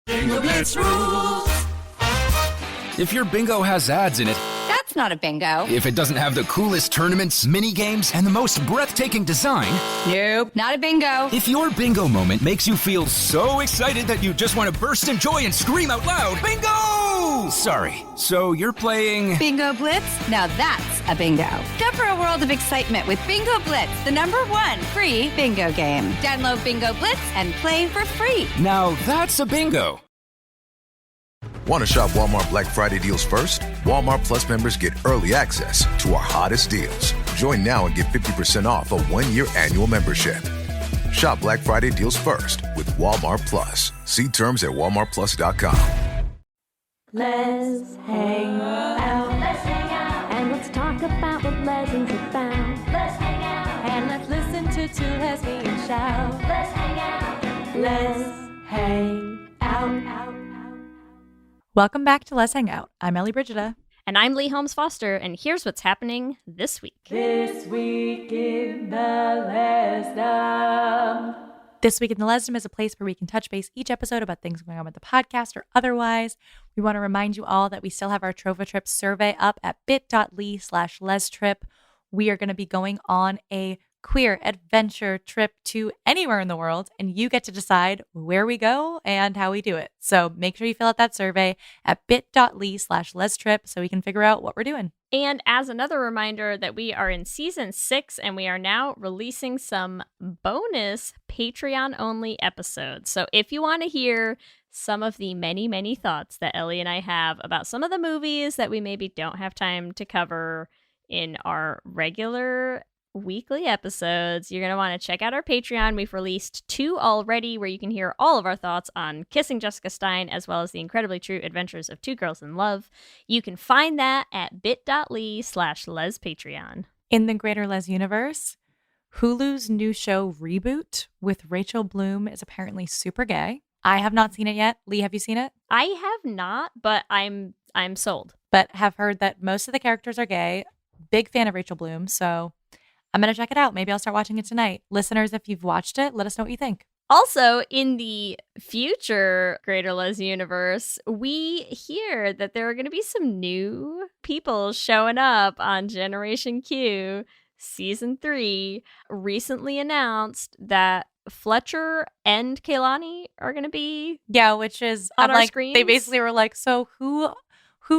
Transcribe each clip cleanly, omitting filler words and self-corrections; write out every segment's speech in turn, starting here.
Bingo Blitz rules. If your bingo has ads in it, That's not a bingo. if it doesn't have the coolest tournaments, mini games, and the most breathtaking design, Nope, not a bingo. if your bingo moment makes you feel so excited that you just want to burst in joy and scream out loud, bingo! Sorry, so you're playing... Bingo Blitz? Now that's a bingo. Go for a world of excitement with Bingo Blitz, the #1 free bingo game. Download Bingo Blitz and play for free. Now that's a bingo. Want to shop Walmart Black Friday deals first? Walmart Plus members get early access to our hottest deals. Join now and get 50% off a 1-year annual membership. Shop Black Friday deals first with Walmart Plus. See terms at walmartplus.com. Let's hang out. Let's hang out. And let's talk about what lessons we found. Let's hang out. And let's listen to two lesbians shout. Let's hang out. Let's hang out. Welcome back to Let's Hang Out. I'm Ellie Brigida. And I'm Lee Holmes Foster, and here's what's happening this week. This week in the Lesdom. This Week in the Lesdom is a place where we can touch base each episode about things going on with the podcast or otherwise. We want to remind you all that we still have our Trova Trip survey up at bit.ly/lestrip. We are going to be going on a queer adventure trip to anywhere in the world, and you get to decide where we go and how we do it. So make sure you fill out that survey at bit.ly/lestrip so we can figure out what we're doing. And as another reminder that we are in season 6 and we are now releasing some bonus Patreon-only episodes. So if you want to hear some of the many, many thoughts that Ellie and I have about some of the movies that we maybe don't have time to cover in our regular weekly episodes, you're going to want to check out our Patreon. We've released 2 already where you can hear all of our thoughts on Kissing Jessica Stein as well as the incredibly true adventures of 2 girls in love. You can find that at bit.ly/lespatreon. In the greater Les universe, Hulu's new show Reboot with Rachel Bloom is apparently super gay. I have not seen it yet. Lee, have you seen it? I have not, but I'm sold. But have heard that most of the characters are gay. Big fan of Rachel Bloom, so I'm going to check it out. Maybe I'll start watching it tonight. Listeners, if you've watched it, let us know what you think. Also, in the future Greater Les universe, we hear that there are going to be some new people showing up on Generation Q Season 3. Recently announced that Fletcher and Kaylani are going to be which is on I'm our like, screens. They basically were like, so who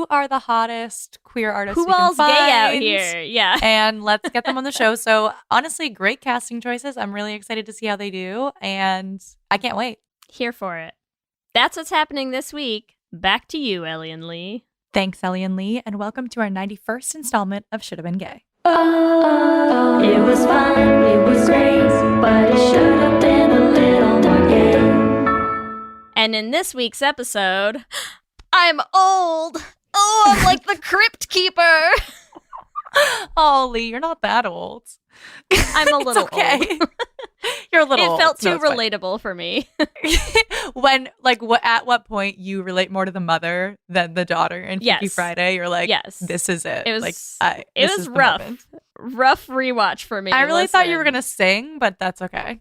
are the hottest queer artists Who we can all's find? gay out here? Yeah. And let's get them on the show. So honestly, great casting choices. I'm really excited to see how they do. And I can't wait. Here for it. That's what's happening this week. Back to you, Ellie and Lee. Thanks, Ellie and Lee. And welcome to our 91st installment of Should Have Been Gay. Oh, it was fun, it was great, but it should have been a little more gay. And in this week's episode, I'm old. Oh, I'm like the crypt keeper. Oh, Lee, you're not that old. I'm a little okay. old. You're a little old. It felt too No, it's fine. relatable for me. At what point you relate more to the mother than the daughter in Freaky Yes. Friday? You're like, Yes. this is it. It was This is the rough. moment. Rough rewatch for me. I really thought you Listen. were going to sing, but that's okay.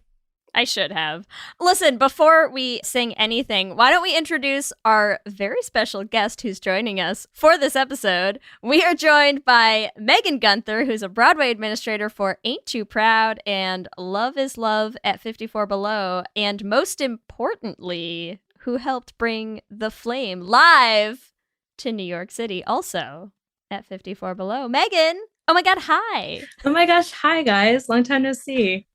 I should have. Listen, before we sing anything, why don't we introduce our very special guest who's joining us for this episode? We are joined by Meghan Gunther, who's a Broadway administrator for Ain't Too Proud and Love is Love at 54 Below, and most importantly, who helped bring The Flame live to New York City, also at 54 Below. Meghan! Oh my God, hi! Oh my gosh, hi guys. Long time no see.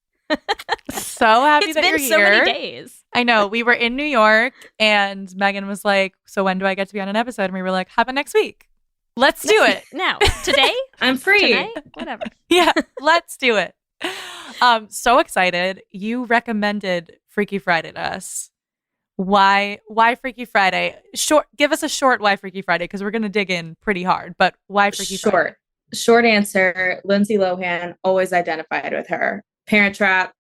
So happy It's that been you're so here. many days. I know. We were in New York and Meghan was like, so when do I get to be on an episode? And we were like, how about next week? Let's do it. Now, today? I'm free. Tonight? Whatever. Yeah, let's do it. So excited. You recommended Freaky Friday to us. Why Freaky Friday? Give us a short why Freaky Friday, because we're going to dig in pretty hard. But why Freaky Friday? Short answer, Lindsay Lohan, always identified with her. Parent Trap.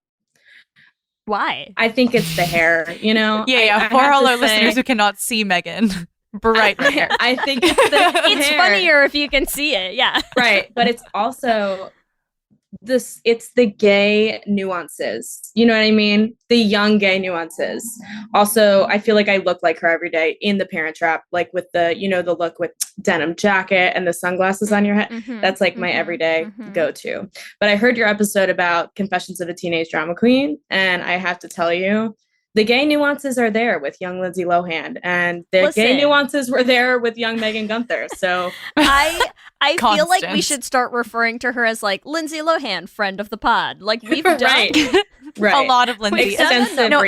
Why? I think it's the hair, you know? Yeah. I For have all to our say- listeners who cannot see Meghan, bright red hair. I think it's the It's hair. funnier if you can see it. Yeah. Right. But it's also it's the gay nuances. You know what I mean? The young gay nuances. Also, I feel like I look like her every day in The Parent Trap, like with the, the look with denim jacket and the sunglasses on your head. That's like my everyday go-to. But I heard your episode about Confessions of a Teenage Drama Queen, and I have to tell you, the gay nuances are there with young Lindsay Lohan, and the gay nuances were there with young Meghan Gunther. So I feel like we should start referring to her as like Lindsay Lohan, friend of the pod. Like we've done a lot of Lindsay. No,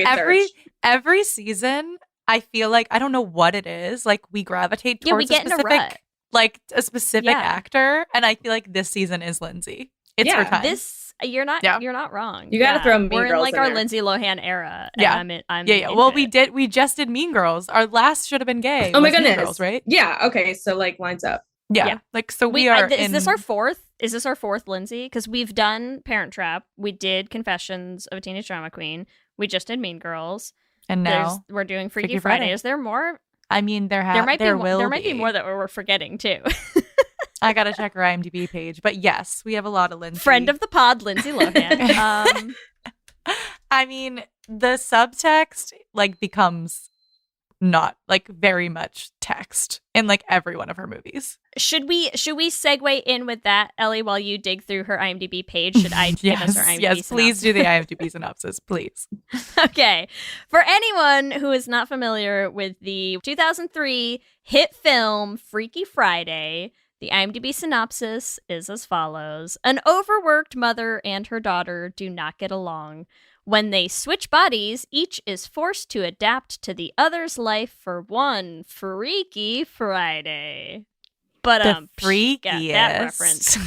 every season, I feel like I don't know what it is. Like we gravitate towards a specific actor, and I feel like this season is Lindsay. It's her time. You're not wrong. You gotta throw Mean We're Girls in in our there. Lindsay Lohan era. Yeah. I'm Well, we just did Mean Girls. Our last should have been gay. Oh my Was Mean goodness. Girls, right? Yeah. Okay. So like lines up. Yeah. Like so we are. Is this our fourth? Is this our fourth Lindsay? Because we've done Parent Trap. We did Confessions of a Teenage Drama Queen. We just did Mean Girls. And now we're doing Freaky Friday. Is there more? I mean, there might be more that we're forgetting too. I gotta check her IMDb page, but yes, we have a lot of Lindsay. Friend of the pod, Lindsay Lohan. I mean, the subtext like becomes not like very much text in like every one of her movies. Should we segue in with that, Ellie, while you dig through her IMDb page? Should I give us her IMDb synopsis? Please do the IMDb synopsis, please. Okay. For anyone who is not familiar with the 2003 hit film Freaky Friday, the IMDb synopsis is as follows. An overworked mother and her daughter do not get along. When they switch bodies, each is forced to adapt to the other's life for one Freaky Friday. But the freakiest. got that reference.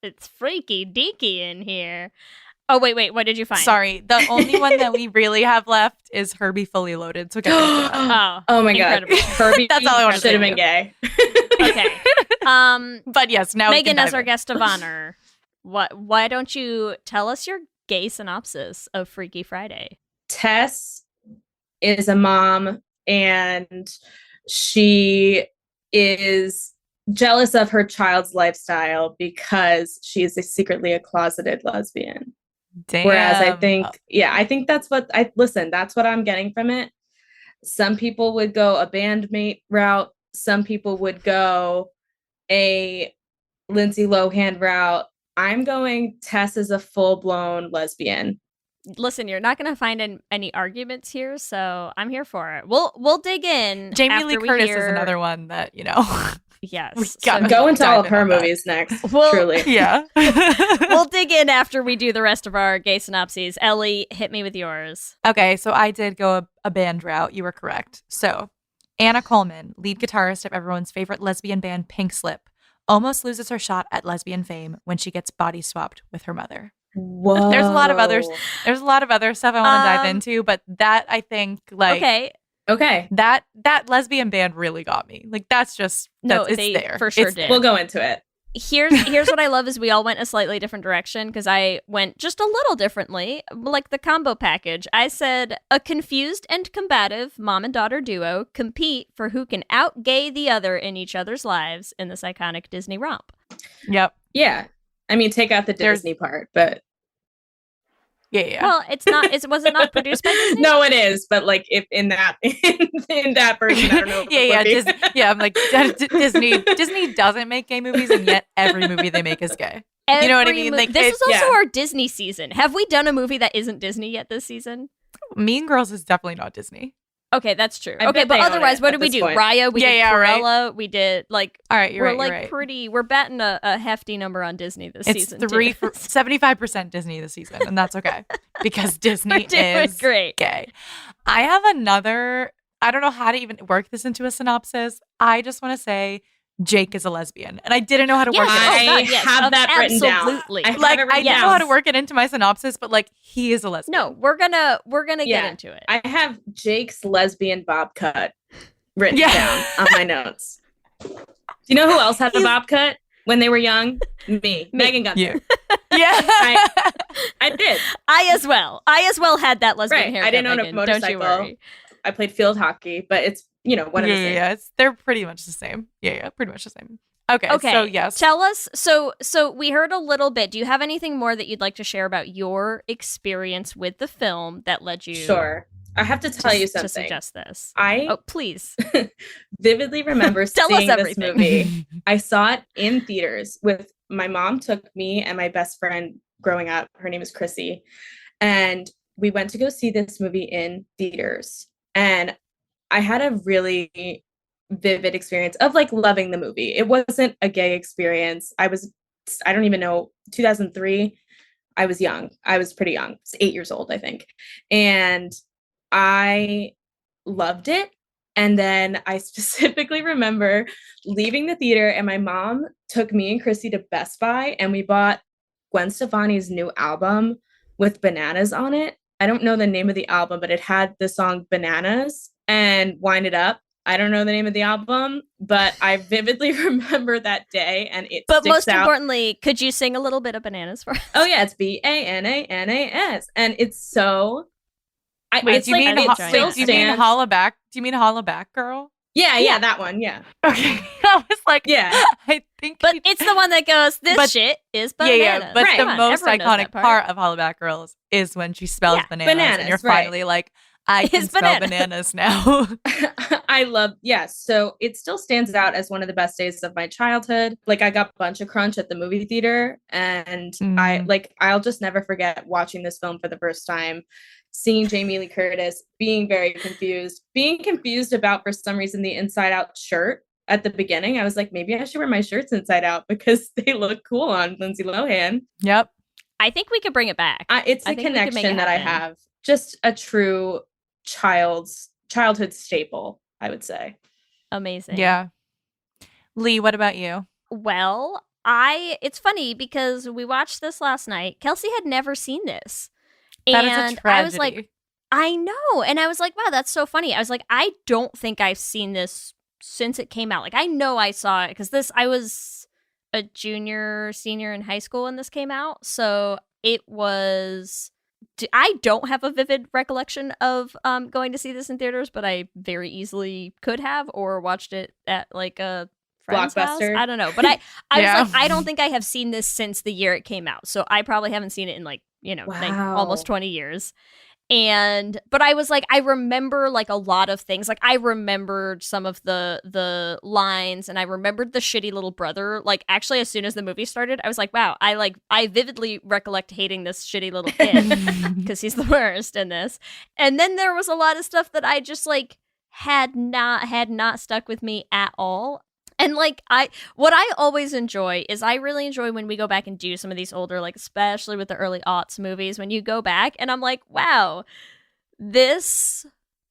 It's freaky deaky in here. Oh, wait, what did you find? Sorry, the only one that we really have left is Herbie Fully Loaded. So get into that. Oh my incredible. God. Herbie That's all I want to should say. have been gay. Okay. But yes, now Megan, as our guest of honor, why don't you tell us your gay synopsis of Freaky Friday? Tess is a mom, and she is jealous of her child's lifestyle because she is secretly a closeted lesbian. Damn. Whereas I think that's what that's what I'm getting from it. Some people would go a bandmate route. Some people would go a Lindsay Lohan route. I'm going Tess is a full-blown lesbian. Listen, you're not going to find any arguments here, so I'm here for it. We'll dig in. Jamie Lee Curtis is another one that, Yes. Go into all of her movies next. Truly. Yeah. We'll dig in after we do the rest of our gay synopses. Ellie, hit me with yours. Okay, so I did go a band route. You were correct. So Anna Coleman, lead guitarist of everyone's favorite lesbian band Pink Slip, almost loses her shot at lesbian fame when she gets body swapped with her mother. Whoa. There's a lot of other stuff I want to dive into, but that I think Okay. That lesbian band really got me. Like that's just it's there. For sure did. We'll go into it. Here's what I love is we all went a slightly different direction because I went just a little differently, like the combo package. I said a confused and combative mom and daughter duo compete for who can out-gay the other in each other's lives in this iconic Disney romp. Yep. Yeah. I mean, take out the Disney part, but yeah. Well, was it not produced by Disney? No, it is. But like, if in that version, I don't know. I'm like Disney doesn't make gay movies, and yet every movie they make is gay. You know what I mean? Like this is also our Disney season. Have we done a movie that isn't Disney yet this season? Mean Girls is definitely not Disney. Okay, that's true. Okay, but otherwise, what did we do? Point. Raya, we did Cruella, right. We did like. All right, you're we're right. We're batting a hefty number on Disney this season. It's 75% Disney this season, and that's okay because Disney is great. Gay. I have another. I don't know how to even work this into a synopsis. I just want to say Jake is a lesbian, and I didn't know how to work it. I have that written down. Absolutely. I didn't know how to work it into my synopsis, but like he is a lesbian. No, we're gonna get into it. I have Jake's lesbian bob cut written down on my notes. Do you know who else had the bob cut when they were young? Me. Meghan Gunther. Yeah. I did. I as well had that lesbian haircut. I didn't own a Meghan. motorcycle. Don't you worry. I played field hockey, but it's one of the same. They're pretty much the same. Yeah, pretty much the same. Okay, so yes. Tell us. So we heard a little bit. Do you have anything more that you'd like to share about your experience with the film that led you? Sure. I have to tell you something. To suggest this. I please. vividly remember Tell us seeing this everything. movie. I saw it in theaters with my mom. Took me and my best friend growing up. Her name is Chrissy, and we went to go see this movie in theaters. And I had a really vivid experience of like loving the movie. It wasn't a gay experience. I don't even know, 2003. I was young. I was pretty young. I was 8 years old, I think. And I loved it. And then I specifically remember leaving the theater, and my mom took me and Chrissy to Best Buy, and we bought Gwen Stefani's new album with bananas on it. I don't know the name of the album, but it had the song Bananas and Wind It Up. I don't know the name of the album, but I vividly remember that day, and it But sticks most out. importantly, could you sing a little bit of Bananas for us? Oh yeah, it's Bananas, and it's so. Wait, it's do you like, mean it do still you mean stands. Holla Back? Do you mean Holla Back, girl? Yeah, that one. Yeah. Okay, I was like, Yeah. I think, But it's the one that goes, this shit is bananas. yeah. But Right. the Come on, most everyone knows iconic that part of Holla Back Girls is when she spells Yeah, bananas, and you're bananas, right. finally like, I can It's spell bananas. bananas now. I love, yes. So it still stands out as one of the best days of my childhood. Like, I got Bunch of Crunch at the movie theater, and I'll just never forget watching this film for the first time, seeing Jamie Lee Curtis, being confused about, for some reason, the Inside Out shirt at the beginning. I was like, maybe I should wear my shirts inside out because they look cool on Lindsay Lohan. Yep. I think we could bring it back. It's I a think we could make it connection that I happen. have. Just a true childhood staple, I would say. Amazing. Yeah. Lee, what about you? Well, it's funny because we watched this last night. Kelsey had never seen this. That and is a tragedy. I was like, I know. And I was like, wow, that's so funny. I was like, I don't think I've seen this since it came out. Like, I know I saw it because I was a senior in high school when this came out. So it was, I don't have a vivid recollection of going to see this in theaters, but I very easily could have, or watched it at like a friend's house. Blockbuster. I don't know. But I Yeah. was like, I don't think I have seen this since the year it came out. So I probably haven't seen it in like, Wow. almost 20 years. But I was like, I remember like a lot of things. Like, I remembered some of the lines, and I remembered the shitty little brother. Like, actually, as soon as the movie started, I was like, wow, I vividly recollect hating this shitty little kid because he's the worst in this. And then there was a lot of stuff that I just like had not stuck with me at all. And like, what I always enjoy is I really enjoy when we go back and do some of these older, like especially with the early aughts movies, when you go back and I'm like, wow, this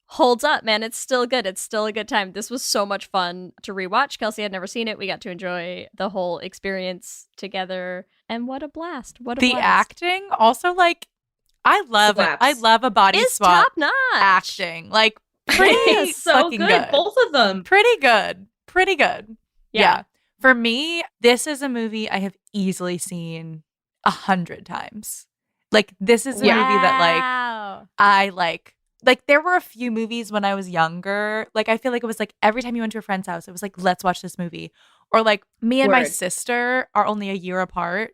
holds up, man. It's still good. It's still a good time. This was so much fun to rewatch. Kelsey had never seen it. We got to enjoy the whole experience together. And what a blast. What a The blast. acting also, like, I love it. I love a body It's swap top notch. acting. Like, pretty It's so fucking good. Both of them. Pretty good. Yeah. Yeah. For me, this is a movie I have easily seen 100 times. Like, this is a movie that, like, Wow. I like. Like, there were a few movies when I was younger. Like, I feel like it was like every time you went to a friend's house, it was like, let's watch this movie. Or like, me and my Word. sister are only a year apart.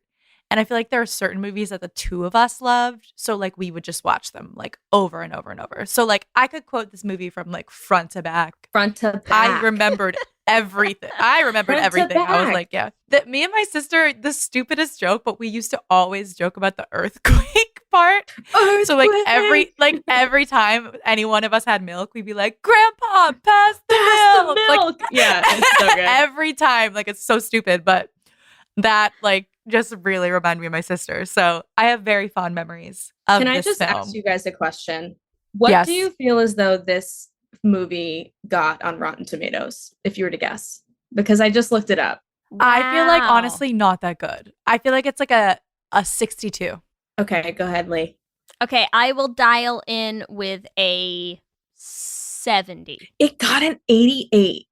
And I feel like there are certain movies that the two of us loved. So, like, we would just watch them, like, over and over and over. So, like, I could quote this movie from, like, front to back. Front to back. I remembered everything. I was back. like, yeah. That me and my sister, the stupidest joke, but we used to always joke about the earthquake part. So like every time any one of us had milk, we'd be like, Grandpa, pass the milk. Like, yeah, it's so good. every time. Like, it's so stupid, but that like just really reminded me of my sister. So I have very fond memories of Can I this just film. ask you guys a question? What Yes. do you feel as though this movie got on Rotten Tomatoes, if you were to guess? Because I just looked it up. I feel like Wow. honestly not that good. I feel like it's like a 62. Okay, go ahead, Lee. Okay, I will dial in with a 70. It got an 88,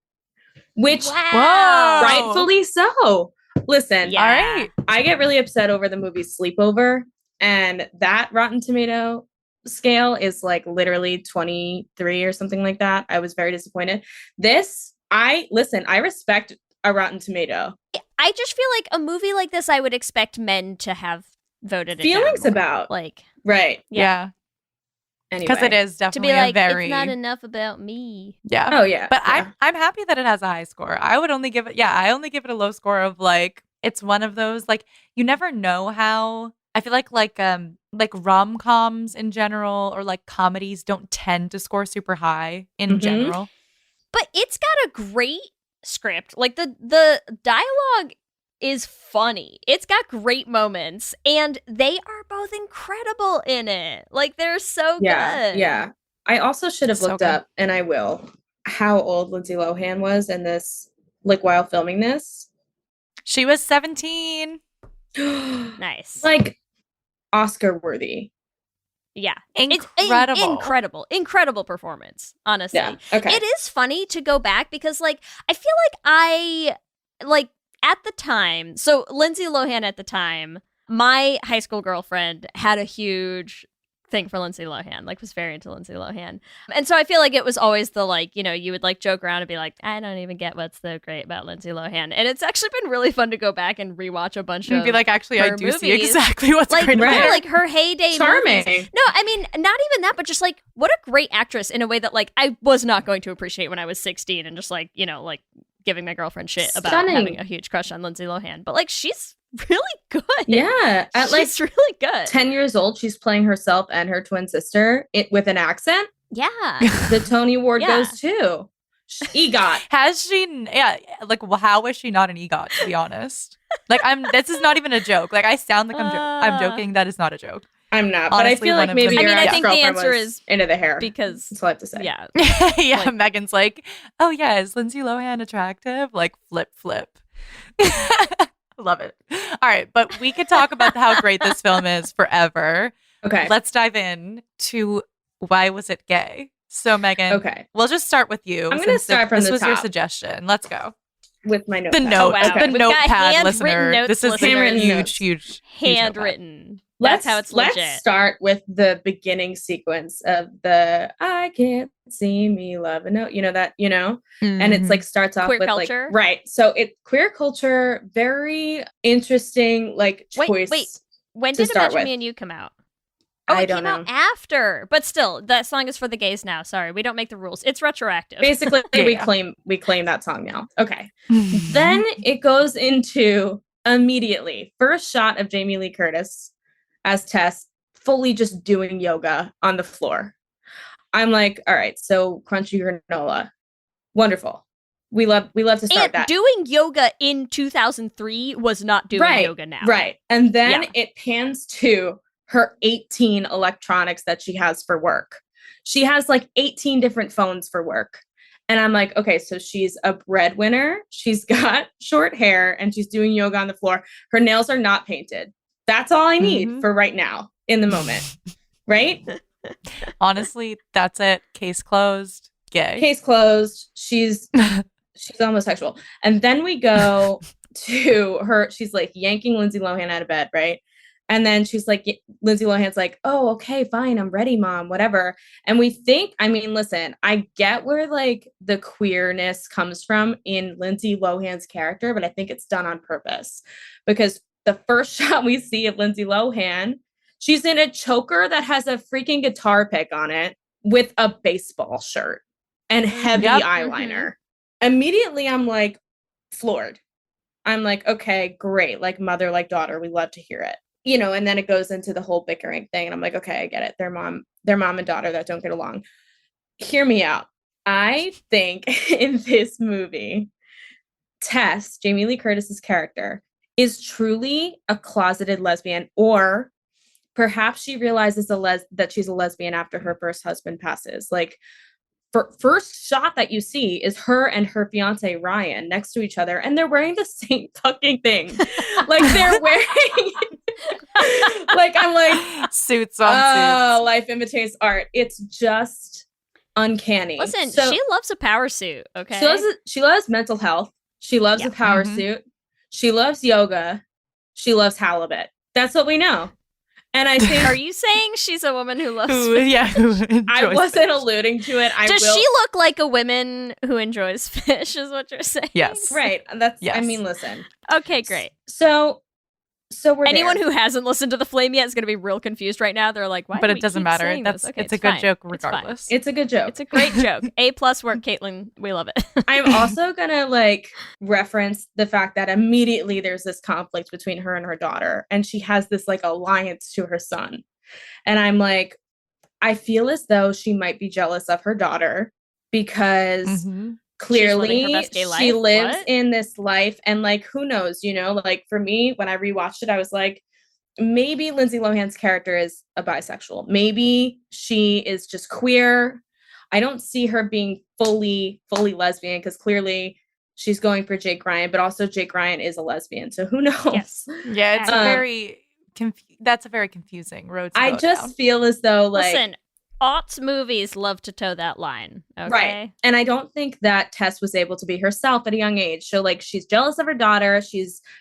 which Wow. rightfully so. Listen, Yeah. All right. I get really upset over the movie Sleepover, and that Rotten Tomato scale is like literally 23 or something like that. I was very disappointed. I respect a Rotten Tomato. I just feel like a movie like this, I would expect men to have voted it Feelings down more. about. Like, Right. Yeah. Anyway. Because it is to definitely be like, a very... it's not enough about me. Yeah. Oh, yeah. But yeah. I'm happy that it has a high score. I would only give it, I only give it a low score of like, it's one of those, like, you never know how, I feel like rom-coms in general or like comedies don't tend to score super high in general. But it's got a great script. Like the dialogue is funny. It's got great moments and they are both incredible in it. Like they're so good. Yeah. I also should have So looked good. up, and I will, how old Lindsay Lohan was in this, like while filming this. She was 17. Nice. Like Oscar worthy. Yeah. Incredible. Incredible performance, honestly. Yeah. Okay. It is funny to go back because, like, I feel like at the time, so Lindsay Lohan at the time, my high school girlfriend had a huge thing for Lindsay Lohan, like was very into Lindsay Lohan. And so I feel like it was always the like, you would like joke around and be like, I don't even get what's so great about Lindsay Lohan. And it's actually been really fun to go back and rewatch a bunch of Be like, actually, I her do see movies. exactly what's like, great about yeah, her. like her heyday Charming. movies. No, I mean, not even that, but just like what a great actress in a way that like I was not going to appreciate when I was 16 and just like, like giving my girlfriend shit about Stunning. having a huge crush on Lindsay Lohan. But like she's really good. Yeah. At like She's really good. 10 years old, she's playing herself and her twin sister with an accent. Yeah. The Tony Award Yeah. goes to EGOT. Has she? Yeah. Like, how is she not an EGOT? To be honest, like, this is not even a joke. Like, I sound like I'm joking. That is not a joke. I'm not, Honestly, but I feel one like of maybe the- your I mean, I think the ex-girlfriend answer was is into the hair. Because That's all I have to say. yeah. Yeah. Like- Megan's like, oh yeah, is Lindsay Lohan attractive? Like, flip. Love it. All right, but we could talk about how great this film is forever. Okay. Let's dive in to why was it gay? So Megan, Okay. we'll just start with you. I'm gonna since start from this the was your top. suggestion. Let's go. With my The notepad. note, wow. the We've got notepad handwritten listener. notes, This is the listeners. huge Handwritten. Let's, That's how it's legit. Let's start with the beginning sequence of the I can't see me love a note. You know that, and it's like starts off Queer with culture? like, right. So it queer culture, very interesting, like choice. Wait. When to did start Imagine with. Me and You come out? Oh, I it don't came out know. after. But still, that song is for the gays now. Sorry, we don't make the rules. It's retroactive. Basically, Yeah. we claim that song now. Okay. Then it goes into immediately first shot of Jamie Lee Curtis as Tess fully just doing yoga on the floor. I'm like, all right, so crunchy granola. Wonderful. We love to start And that. doing yoga in 2003 was not doing yoga now. Right. And then Yeah. it pans to her 18 electronics that she has for work. She has like 18 different phones for work. And I'm like, okay, so she's a breadwinner. She's got short hair and she's doing yoga on the floor. Her nails are not painted. That's all I need for right now in the moment. Right? Honestly, that's it. Case closed. Gay. Case closed. She's homosexual. And then we go to her. She's like yanking Lindsay Lohan out of bed, right? And then she's like, Lindsay Lohan's like, oh, okay, fine. I'm ready, mom, whatever. And we think, I mean, listen, I get where like the queerness comes from in Lindsay Lohan's character, but I think it's done on purpose because the first shot we see of Lindsay Lohan, she's in a choker that has a freaking guitar pick on it with a baseball shirt and heavy Yep. eyeliner. Immediately, I'm like floored. I'm like, okay, great. Like mother, like daughter. We love to hear it. And then it goes into the whole bickering thing. And I'm like, okay, I get it. They're mom and daughter that don't get along. Hear me out. I think in this movie, Tess, Jamie Lee Curtis's character, is truly a closeted lesbian, or perhaps she realizes that she's a lesbian after her first husband passes. Like, first shot that you see is her and her fiance Ryan next to each other, and they're wearing the same fucking thing. Like they're wearing, like I'm like Suits on oh, suits. life imitates art. It's just uncanny. Listen, So, she loves a power suit, okay? she loves mental health. She loves a power suit. She loves yoga. She loves halibut. That's what we know. And I think Are you saying she's a woman who loves Who fish? I enjoys wasn't fish. alluding to it. Does she look like a woman who enjoys fish, is what you're saying? Yes. Right. That's, I Yes. mean, listen. Okay, great. So we're Anyone there. who hasn't listened to The Flame yet is going to be real confused right now. They're like, why But do it we doesn't keep matter. saying That's this? Okay, it's a good fine. joke It's fine. regardless. It's a good joke. It's a great joke. A+ work, Caitlin. We love it. I'm also gonna like reference the fact that immediately there's this conflict between her and her daughter, and she has this like alliance to her son. And I'm like, I feel as though she might be jealous of her daughter because Mhm. clearly living her best gay she life? lives What? in this life, and like who knows, like for me when I rewatched it I was like, maybe Lindsay Lohan's character is a bisexual, maybe she is just queer. I don't see her being fully lesbian because clearly she's going for Jake Ryan, but also Jake Ryan is a lesbian, so who knows. Yes. Yeah, it's Um, a very that's a very confusing road to I go just down. feel as though like Listen, aughts movies love to toe that line. Okay. right. And I don't think that Tess was able to be herself at a young age. So like she's jealous of her daughter.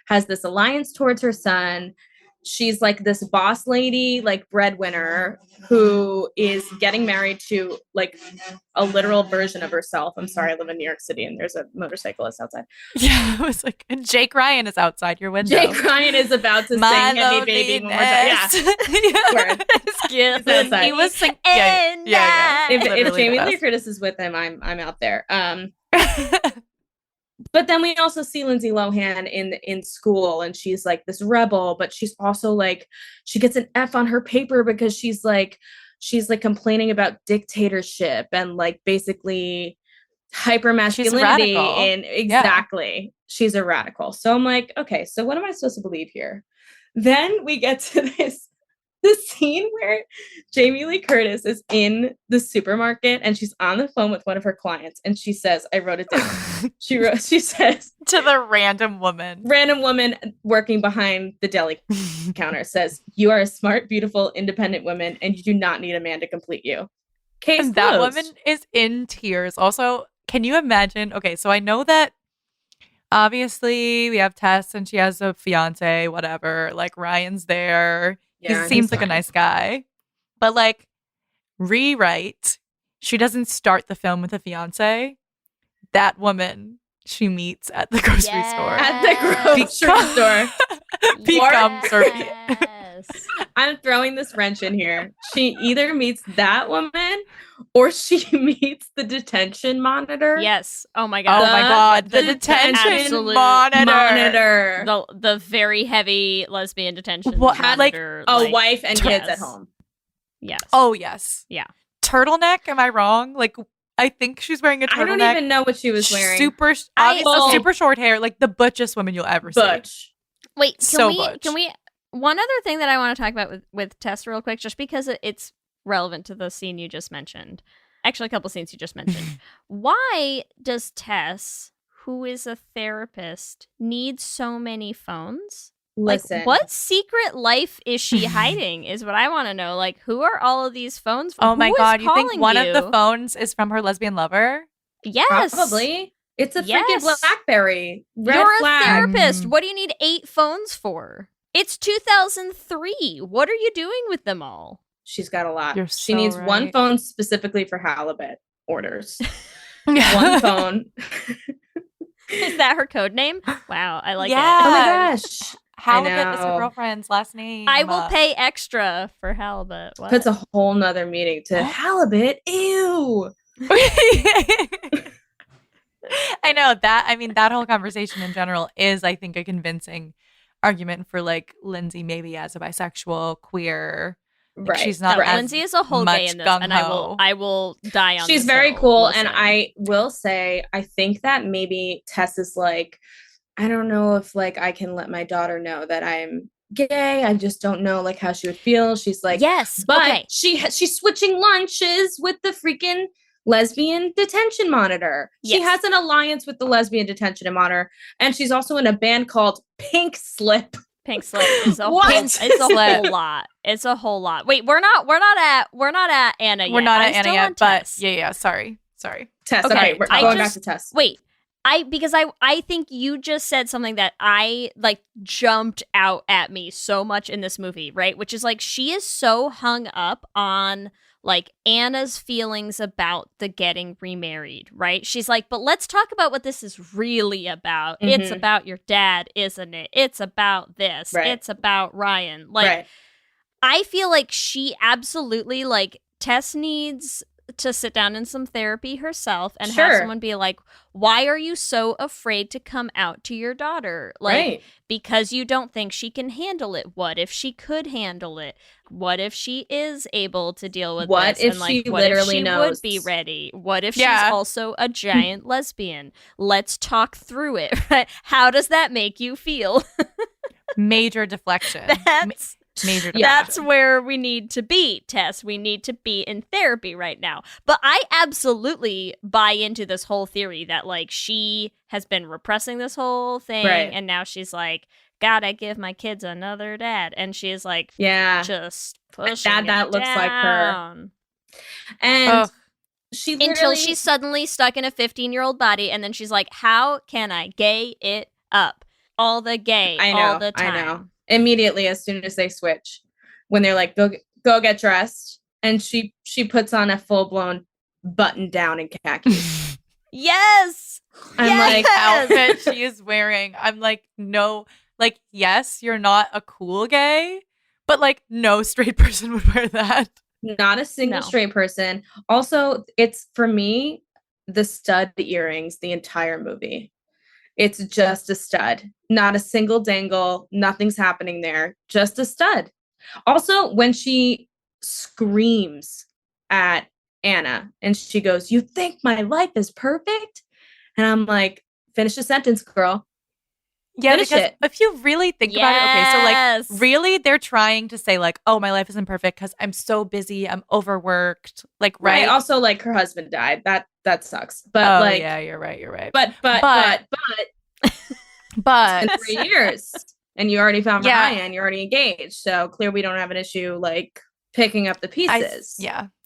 Has this alliance towards her son. She's like this boss lady, like breadwinner who is getting married to like a literal version of herself. I'm sorry, I live in New York City and there's a motorcyclist outside. Yeah, it was like, and Jake Ryan is outside your window. Jake Ryan is about to My sing Heavy Baby one more time. Yeah. loneliness. Word. Yes. He's outside. He was singing. And If Literally Jamie the Lee best. Curtis is with him, I'm out there. But then we also see Lindsay Lohan in school, and she's like this rebel, but she's also like she gets an F on her paper because she's like complaining about dictatorship and like basically hyper masculinity. radical. And exactly, she's a radical. So I'm like, okay, so what am I supposed to believe here? Then we get to the scene where Jamie Lee Curtis is in the supermarket and she's on the phone with one of her clients, and she says, I wrote it down. She says, To the random woman. random woman working behind the deli counter says, you are a smart, beautiful, independent woman, and you do not need a man to complete you. Case And that closed. woman is in tears. Also, can you imagine? Okay, so I know that obviously we have Tess and she has a fiance, whatever. Like Ryan's there. Yeah, he seems he's like a fine. nice guy. But like, rewrite, she doesn't start the film with a fiance. That woman she meets at the grocery store At the grocery store. becomes her. Yes. I'm throwing this wrench in here. She either meets that woman or she meets the detention monitor. Yes. Oh my Oh god. my god, the the detention absolute monitor. The very heavy lesbian detention. What- like, monitor, A wife and kids yes. at home. Yes. Oh yes. Yeah. Turtleneck, am I wrong? Like I think she's wearing a turtleneck. I don't even know what she was wearing. Super Well- super short hair, like the butchest woman you'll ever see. Butch. Wait, So butch. can we one other thing that I want to talk about with Tess real quick, just because it's relevant to the scene you just mentioned. Actually, a couple scenes you just mentioned. Why does Tess, who is a therapist, need so many phones? Listen. Like, what secret life is she hiding is what I want to know. Like, who are all of these phones from? Oh my Who is god, you think calling one of the you? phones is from her lesbian lover? Yes. Probably. It's a freaking Yes. BlackBerry. Red You're flag. a therapist. Mm. What do you need 8 phones for? It's 2003. What are you doing with them all? She's got a lot. You're She so needs one right. phone specifically for halibut orders. One phone. Is that her code name? Wow, I like Oh Yeah. it. my gosh. Halibut is her know. girlfriend's last name. I will pay extra for halibut. What? Puts a whole nother meaning to halibut. Ew. I know that. I mean, that whole conversation in general is, I think, a convincing argument for like Lindsay maybe as a bisexual, queer. Like, Right. she's not No, as Lindsay is a whole much gay in this, and gung-ho. I will die on. She's this very hill. cool. Listen. And I will say, I think that maybe Tess is like, I don't know if like I can let my daughter know that I'm gay. I just don't know like how she would feel. She's like, yes, but okay. she's switching lunches with the freaking lesbian detention monitor. She Yes. has an alliance with the lesbian detention monitor, and she's also in a band called Pink Slip. Pink slip is a What? whole. It's a whole lot. It's a whole lot. Wait, we're not at Anna yet. We're not I'm at Anna still on yet, but Tess. yeah. Sorry. Tess. Okay, Okay, we're I going just- back to Tess. Wait, I think you just said something that I like jumped out at me so much in this movie, right? Which is like she is so hung up on like Anna's feelings about the getting remarried, right? She's like, but let's talk about what this is really about. It's about your dad, isn't it? It's about this. Right. It's about Ryan. Like I feel like she absolutely like Tess needs to sit down in some therapy herself and have someone be like, why are you so afraid to come out to your daughter? Like, because you don't think she can handle it. What if she could handle it? What if she is able to deal with what this? if And like, she what literally if she knows? would be ready? What if she's also a giant lesbian? Let's talk through it. Right? How does that make you feel? Major deflection. Major deflection. That's where we need to be, Tess. We need to be in therapy right now. But I absolutely buy into this whole theory that like she has been repressing this whole thing and now she's like, gotta give my kids another dad. And she's like, just pushing that it looks like her. down. And she literally... Until she's suddenly stuck in a 15-year-old body and then she's like, how can I gay it up? All the gay, all the time. I know. Immediately, as soon as they switch, when they're like, go get dressed, and she puts on a full-blown button down and khakis. Yes. I'm like, outfit she is wearing. I'm like, no, like, yes, you're not a cool gay, but like no straight person would wear that. Not a single straight person. Also, it's for me, the stud earrings, the entire movie. It's just a stud, not a single dangle. Nothing's happening there. Just a stud. Also, when she screams at Anna and she goes, you think my life is perfect? And I'm like, finish the sentence, girl. Yeah, finish because it. if you really think about it, okay, so like really they're trying to say like, oh, my life isn't perfect because I'm so busy, I'm overworked. Like, right? Also, like her husband died. That sucks. But like, yeah, you're right. But But in 3 years, and you already found Ryan, you're already engaged. So clear we don't have an issue like picking up the pieces.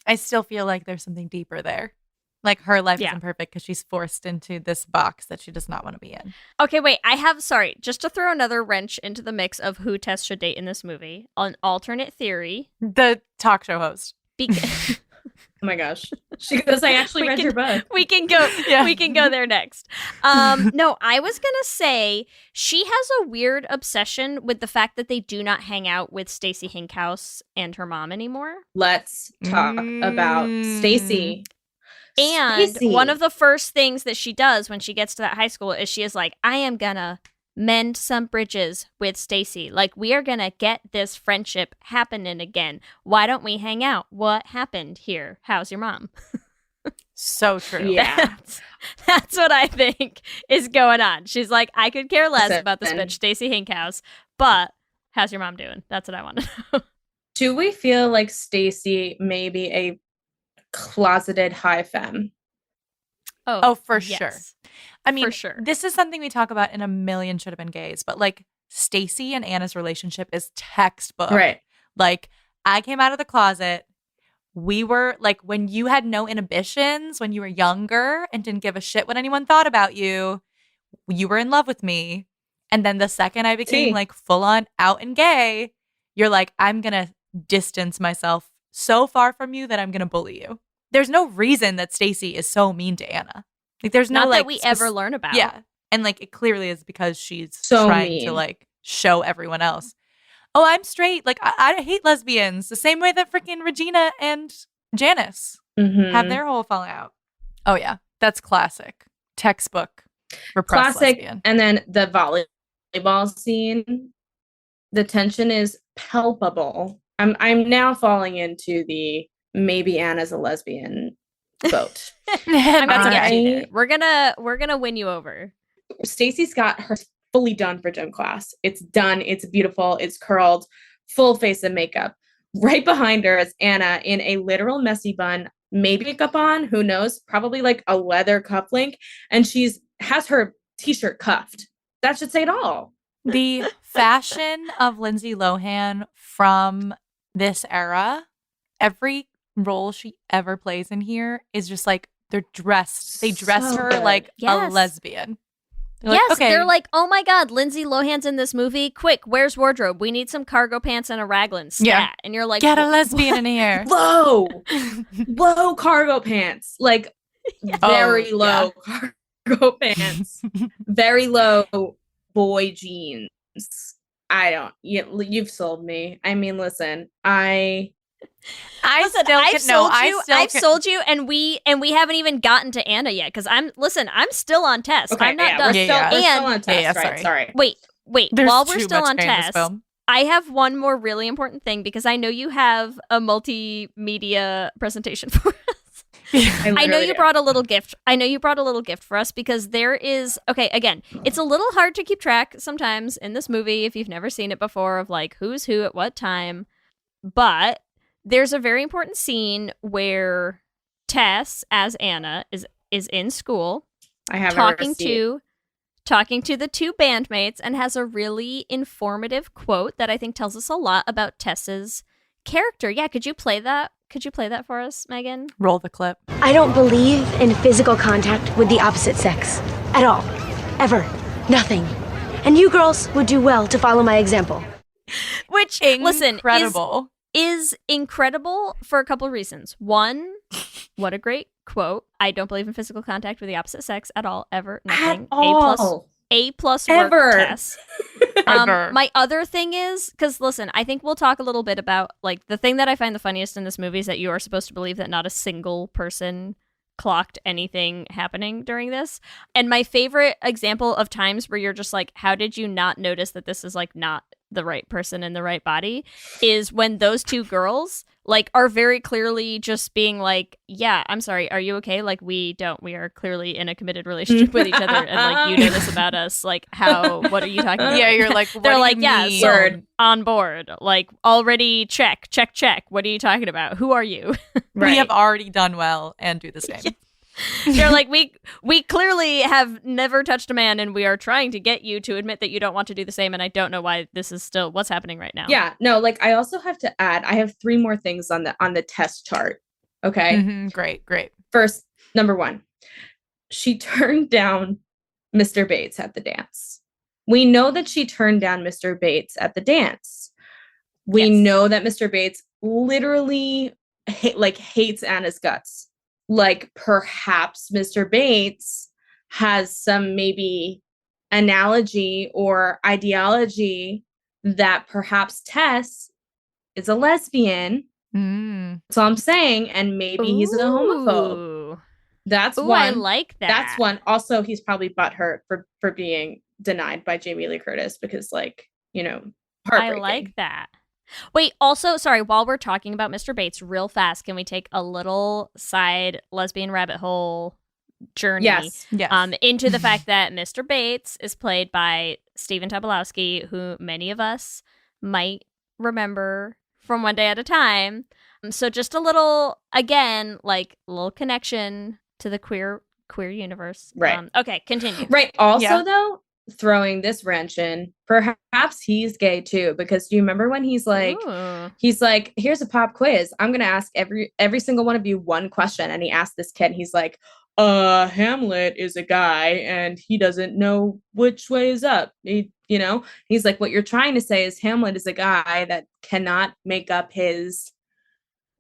I still feel like there's something deeper there. Like her life isn't perfect because she's forced into this box that she does not want to be in. Okay, wait. Just to throw another wrench into the mix of who Tess should date in this movie, an alternate theory. The talk show host. Oh my gosh. She goes, I actually read your book. We can go there next. No, I was going to say she has a weird obsession with the fact that they do not hang out with Stacey Hinkhouse and her mom anymore. Let's talk about Stacey. And one of the first things that she does when she gets to that high school is she is like, I am gonna mend some bridges with Stacey. Like, we are gonna get this friendship happening again. Why don't we hang out? What happened here? How's your mom? So true. Yeah. That's what I think is going on. She's like, I could care less about this bitch, Stacey Hinkhouse, but how's your mom doing? That's what I want to know. Do we feel like Stacey may be a closeted high femme? Oh, for sure. I mean, for sure. This is something we talk about in A Million Should Have Been Gays, but like Stacey and Anna's relationship is textbook. Right. Like, I came out of the closet. We were like, when you had no inhibitions, when you were younger and didn't give a shit what anyone thought about you, you were in love with me. And then the second I became like full on out and gay, you're like, I'm going to distance myself so far from you that I'm going to bully you. There's no reason that Stacey is so mean to Anna. Like, there's no not like that we ever learn about. Yeah. And like, it clearly is because she's so trying mean to like show everyone else, oh, I'm straight. Like, I hate lesbians the same way that freaking Regina and Janice have their whole falling out. Oh, yeah. That's classic. Textbook. Repressed classic. lesbian. And then the volleyball scene, the tension is palpable. I'm now falling into the maybe Anna's a lesbian boat. I'm gonna get you there. We're gonna win you over. Stacey's got her fully done for gym class. It's done. It's beautiful. It's curled, full face of makeup. Right behind her is Anna in a literal messy bun, maybe makeup on, who knows, probably like a leather cufflink, and has her t-shirt cuffed. That should say it all. The fashion of Lindsay Lohan from this era, every role she ever plays in here is just like They're dressed. They dressed So her good. like a Yes. lesbian. They're Yes, like, okay. they're like, oh my God, Lindsay Lohan's in this movie. Quick, where's wardrobe? We need some cargo pants and a raglan. Stat. Yeah. And you're like, Get a lesbian in here. Low cargo pants, like very Oh, low cargo pants, very low boy jeans. You've sold me. I mean, listen, Listen, still I've can- sold no, you. I've sold you, and we haven't even gotten to Anna yet because I'm still on Tess. okay, I'm not yeah, done. we're still And- on test, yeah, right? Sorry. Wait. There's While we're too still much on hair in this Tess, film. I have one more really important thing because I know you have a multimedia presentation for us. I know literally you do. brought a little gift. I know you brought a little gift for us because there is again, it's a little hard to keep track sometimes in this movie if you've never seen it before of like who's who at what time. But there's a very important scene where Tess as Anna is in school I have talking to the two bandmates and has a really informative quote that I think tells us a lot about Tess's character. Yeah, could you play that? Could you play that for us, Megan? Roll the clip. I don't believe in physical contact with the opposite sex. At all. Ever. Nothing. And you girls would do well to follow my example. Which, listen, Incredible. is incredible for a couple of reasons. One, what a great quote. I don't believe in physical contact with the opposite sex at all, ever, nothing. A plus Ever. work, Tess. Ever. My other thing is, because listen, I think we'll talk a little bit about, like, the thing that I find the funniest in this movie is that you are supposed to believe that not a single person clocked anything happening during this. And my favorite example of times where you're just like, how did you not notice that this is, like, not the right person in the right body is when those two girls like are very clearly just being like, yeah, I'm sorry, are you okay? Like we are clearly in a committed relationship with each other and like you know this about us, like what are you talking about? Yeah, you're like, what they're do like, you yeah, mean? sold, on board, like already check. What are you talking about? Who are you? We have already done well and do the same. They're like, we clearly have never touched a man and we are trying to get you to admit that you don't want to do the same, and I don't know why this is still what's happening right now. Yeah, no, like I also have to add, I have 3 more things on the test chart. Okay. Mm-hmm. Great. First, number 1, she turned down Mr. Bates at the dance. We know that she turned down Mr. Bates at the dance. We Yes. know that Mr. Bates literally hates Anna's guts. Like perhaps Mr. Bates has some maybe analogy or ideology that perhaps Tess is a lesbian. That's all I'm saying. And maybe he's a homophobe. Ooh. That's Ooh, one. I like that. That's one. Also, he's probably butthurt for being denied by Jamie Lee Curtis because, like, you know, I heartbreaking. like that. Wait, also, sorry, while we're talking about Mr. Bates, real fast, can we take a little side lesbian rabbit hole journey Yes. into the fact that Mr. Bates is played by Stephen Tobolowsky, who many of us might remember from One Day at a Time. So just a little, again, like a little connection to the queer universe. Right. Okay, continue. Right. Also, Yeah. though, throwing this wrench in, perhaps he's gay too, because do you remember when he's like, Ooh. here's a pop quiz. I'm gonna ask every single one of you one question. And he asked this kid, he's like, Hamlet is a guy and he doesn't know which way is up. He's like, what you're trying to say is Hamlet is a guy that cannot make up his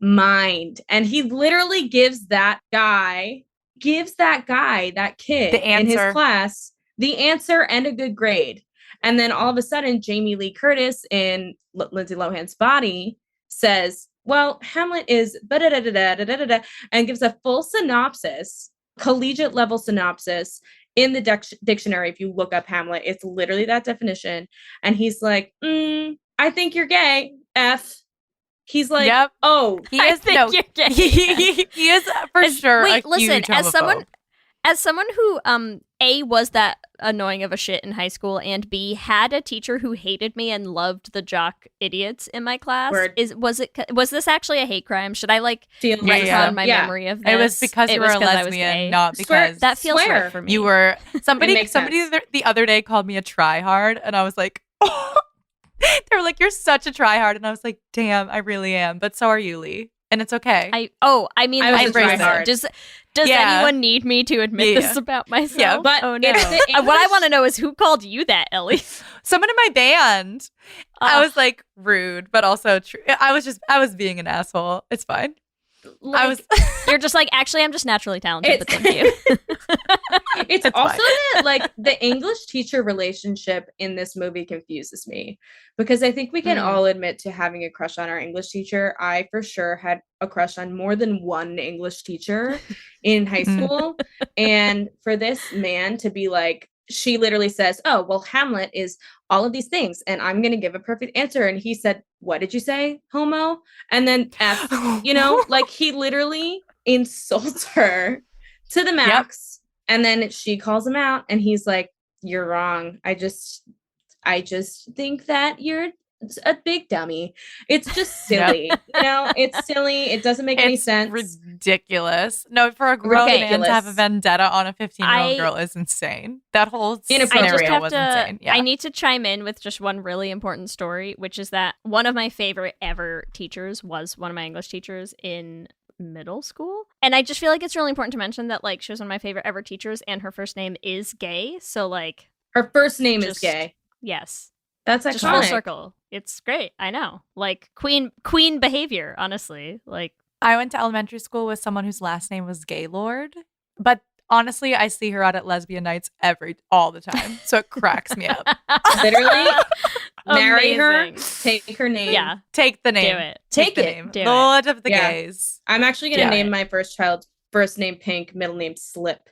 mind. And he literally gives that kid, The in his answer. class, the answer and a good grade. And then all of a sudden, Jamie Lee Curtis in Lindsay Lohan's Body says, well, Hamlet is and gives a full synopsis, collegiate level synopsis in the dictionary. If you look up Hamlet, it's literally that definition. And he's like, I think you're gay, F. He's like, Yep. oh, He is think you're gay. he is for sure. Wait, a listen, huge as someone who A, was that annoying of a shit in high school, and B, had a teacher who hated me and loved the jock idiots in my class. Word. Was this actually a hate crime? Should I like feel retcon Yeah. my Yeah. memory of this? It was because you were a 'cause I was lesbian, gay? not Swear- because That feels Swear. right for me. you were somebody. makes Somebody sense. the other day called me a tryhard, and I was like, oh. They were like, "You're such a tryhard," and I was like, "Damn, I really am." But so are you, Lee. and it's okay. I mean, I was like, a tryhard. does Yeah. anyone need me to admit Yeah. this about myself? Yeah. But oh no. it's the What I English- want to know is who called you that, Ellie? Someone in my band. I Oh. was like rude, but also true. I was being an asshole. It's fine. I was. You're just like, actually, I'm just naturally talented, but thank you. It's It's also fine. that like the English teacher relationship in this movie confuses me because I think we can all admit to having a crush on our English teacher. I for sure had a crush on more than one English teacher in high school. And for this man to be like, she literally says, "Oh, well, Hamlet is all of these things, and I'm going to give a perfect answer." And he said, "What did you say, homo?" And then F, like he literally insults her to the max. And then she calls him out, and he's like, "You're wrong. I just think that you're a big dummy." It's just silly. It's silly. It doesn't make any It's sense. ridiculous. No, for a grown man to have a Ridiculous. vendetta on a 15-year-old I- girl is insane. That whole Inappropriate. I just scenario have was to. insane. Yeah. I need to chime in with just one really important story, which is that one of my favorite ever teachers was one of my English teachers in middle school, and I just feel like it's really important to mention that like she was one of my favorite ever teachers, and her first name is gay. So like, Her first name is Just- gay. yes, That's just full iconic. circle. It's great. I know, like queen behavior. Honestly, like I went to elementary school with someone whose last name was Gaylord, but honestly, I see her out at lesbian nights all the time, so it cracks me up. Literally, marry her, Amazing. take her name. Yeah, Take the name. do it. Take the it. name. Do it. Lord of the Yeah. gays. I'm actually gonna Yeah. name my first child first name Pink, middle name Slip.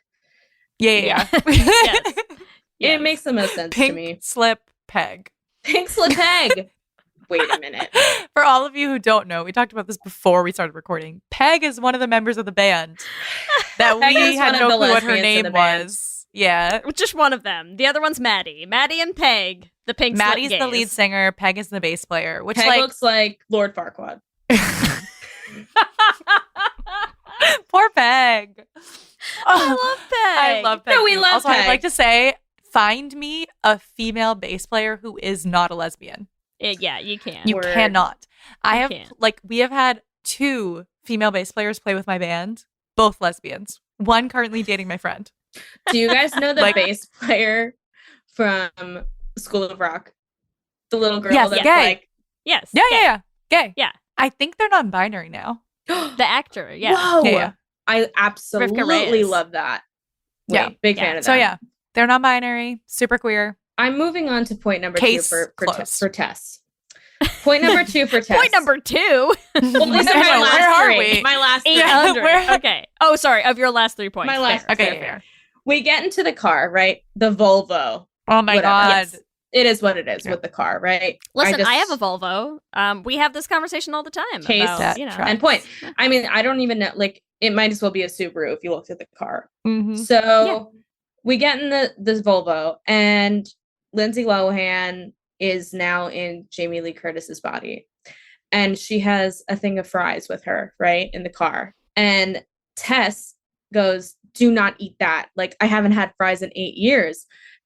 Yeah. Yes. It makes the most sense to Pink me. slip peg. Pink Slip Peg. Wait a minute. For all of you who don't know, we talked about this before we started recording. Peg is one of the members of the band that Peg we is had one of no the clue what her lesbians in name the band. was. Yeah. Just one of them. The other one's Maddie. Maddie and Peg, the pink slip Maddie's the gays. lead singer. Peg is the bass player, which Peg like looks like Lord Farquaad. poor Peg. I love Peg. I love Peg. No, we too. love also, Peg. I'd like to say, find me a female bass player who is not a lesbian. Yeah, you can. You Word. cannot. I have can't. we have had 2 female bass players play with my band, both lesbians. One currently dating my friend. Do you guys know the Like- bass player from School of Rock? The little girl Yes, that's gay. like Yes. Yeah. Gay. Yeah. I think they're non-binary now. The actor. Yeah. Whoa. Yeah. I absolutely Reyes. love that. Yeah. Big Yeah. fan of that. So yeah, they're non-binary, super queer. I'm moving on to point number Case 2 closed. for Tess. Point number 2 for Tess. Point number 2. Well, these are my Where last are 3. we? My last 3. 800. Where- Okay. Oh, sorry. Of your last 3 points. My last. Fair. Okay, fair, yeah, fair. We get into the car, right? The Volvo. Oh my Whatever. god. Yes. It is what it is Yeah. with the car, right? Listen, I have just- a Volvo. We have this conversation all the time. Case about, that you know. truck. And point. I mean, I don't even know. Like, it might as well be a Subaru if you looked at the car. Mhm. So we get in this Volvo, and Lindsay Lohan is now in Jamie Lee Curtis's body, and she has a thing of fries with her, right, in the car. And Tess goes, "Do not eat that. Like, I haven't had fries in 8 years."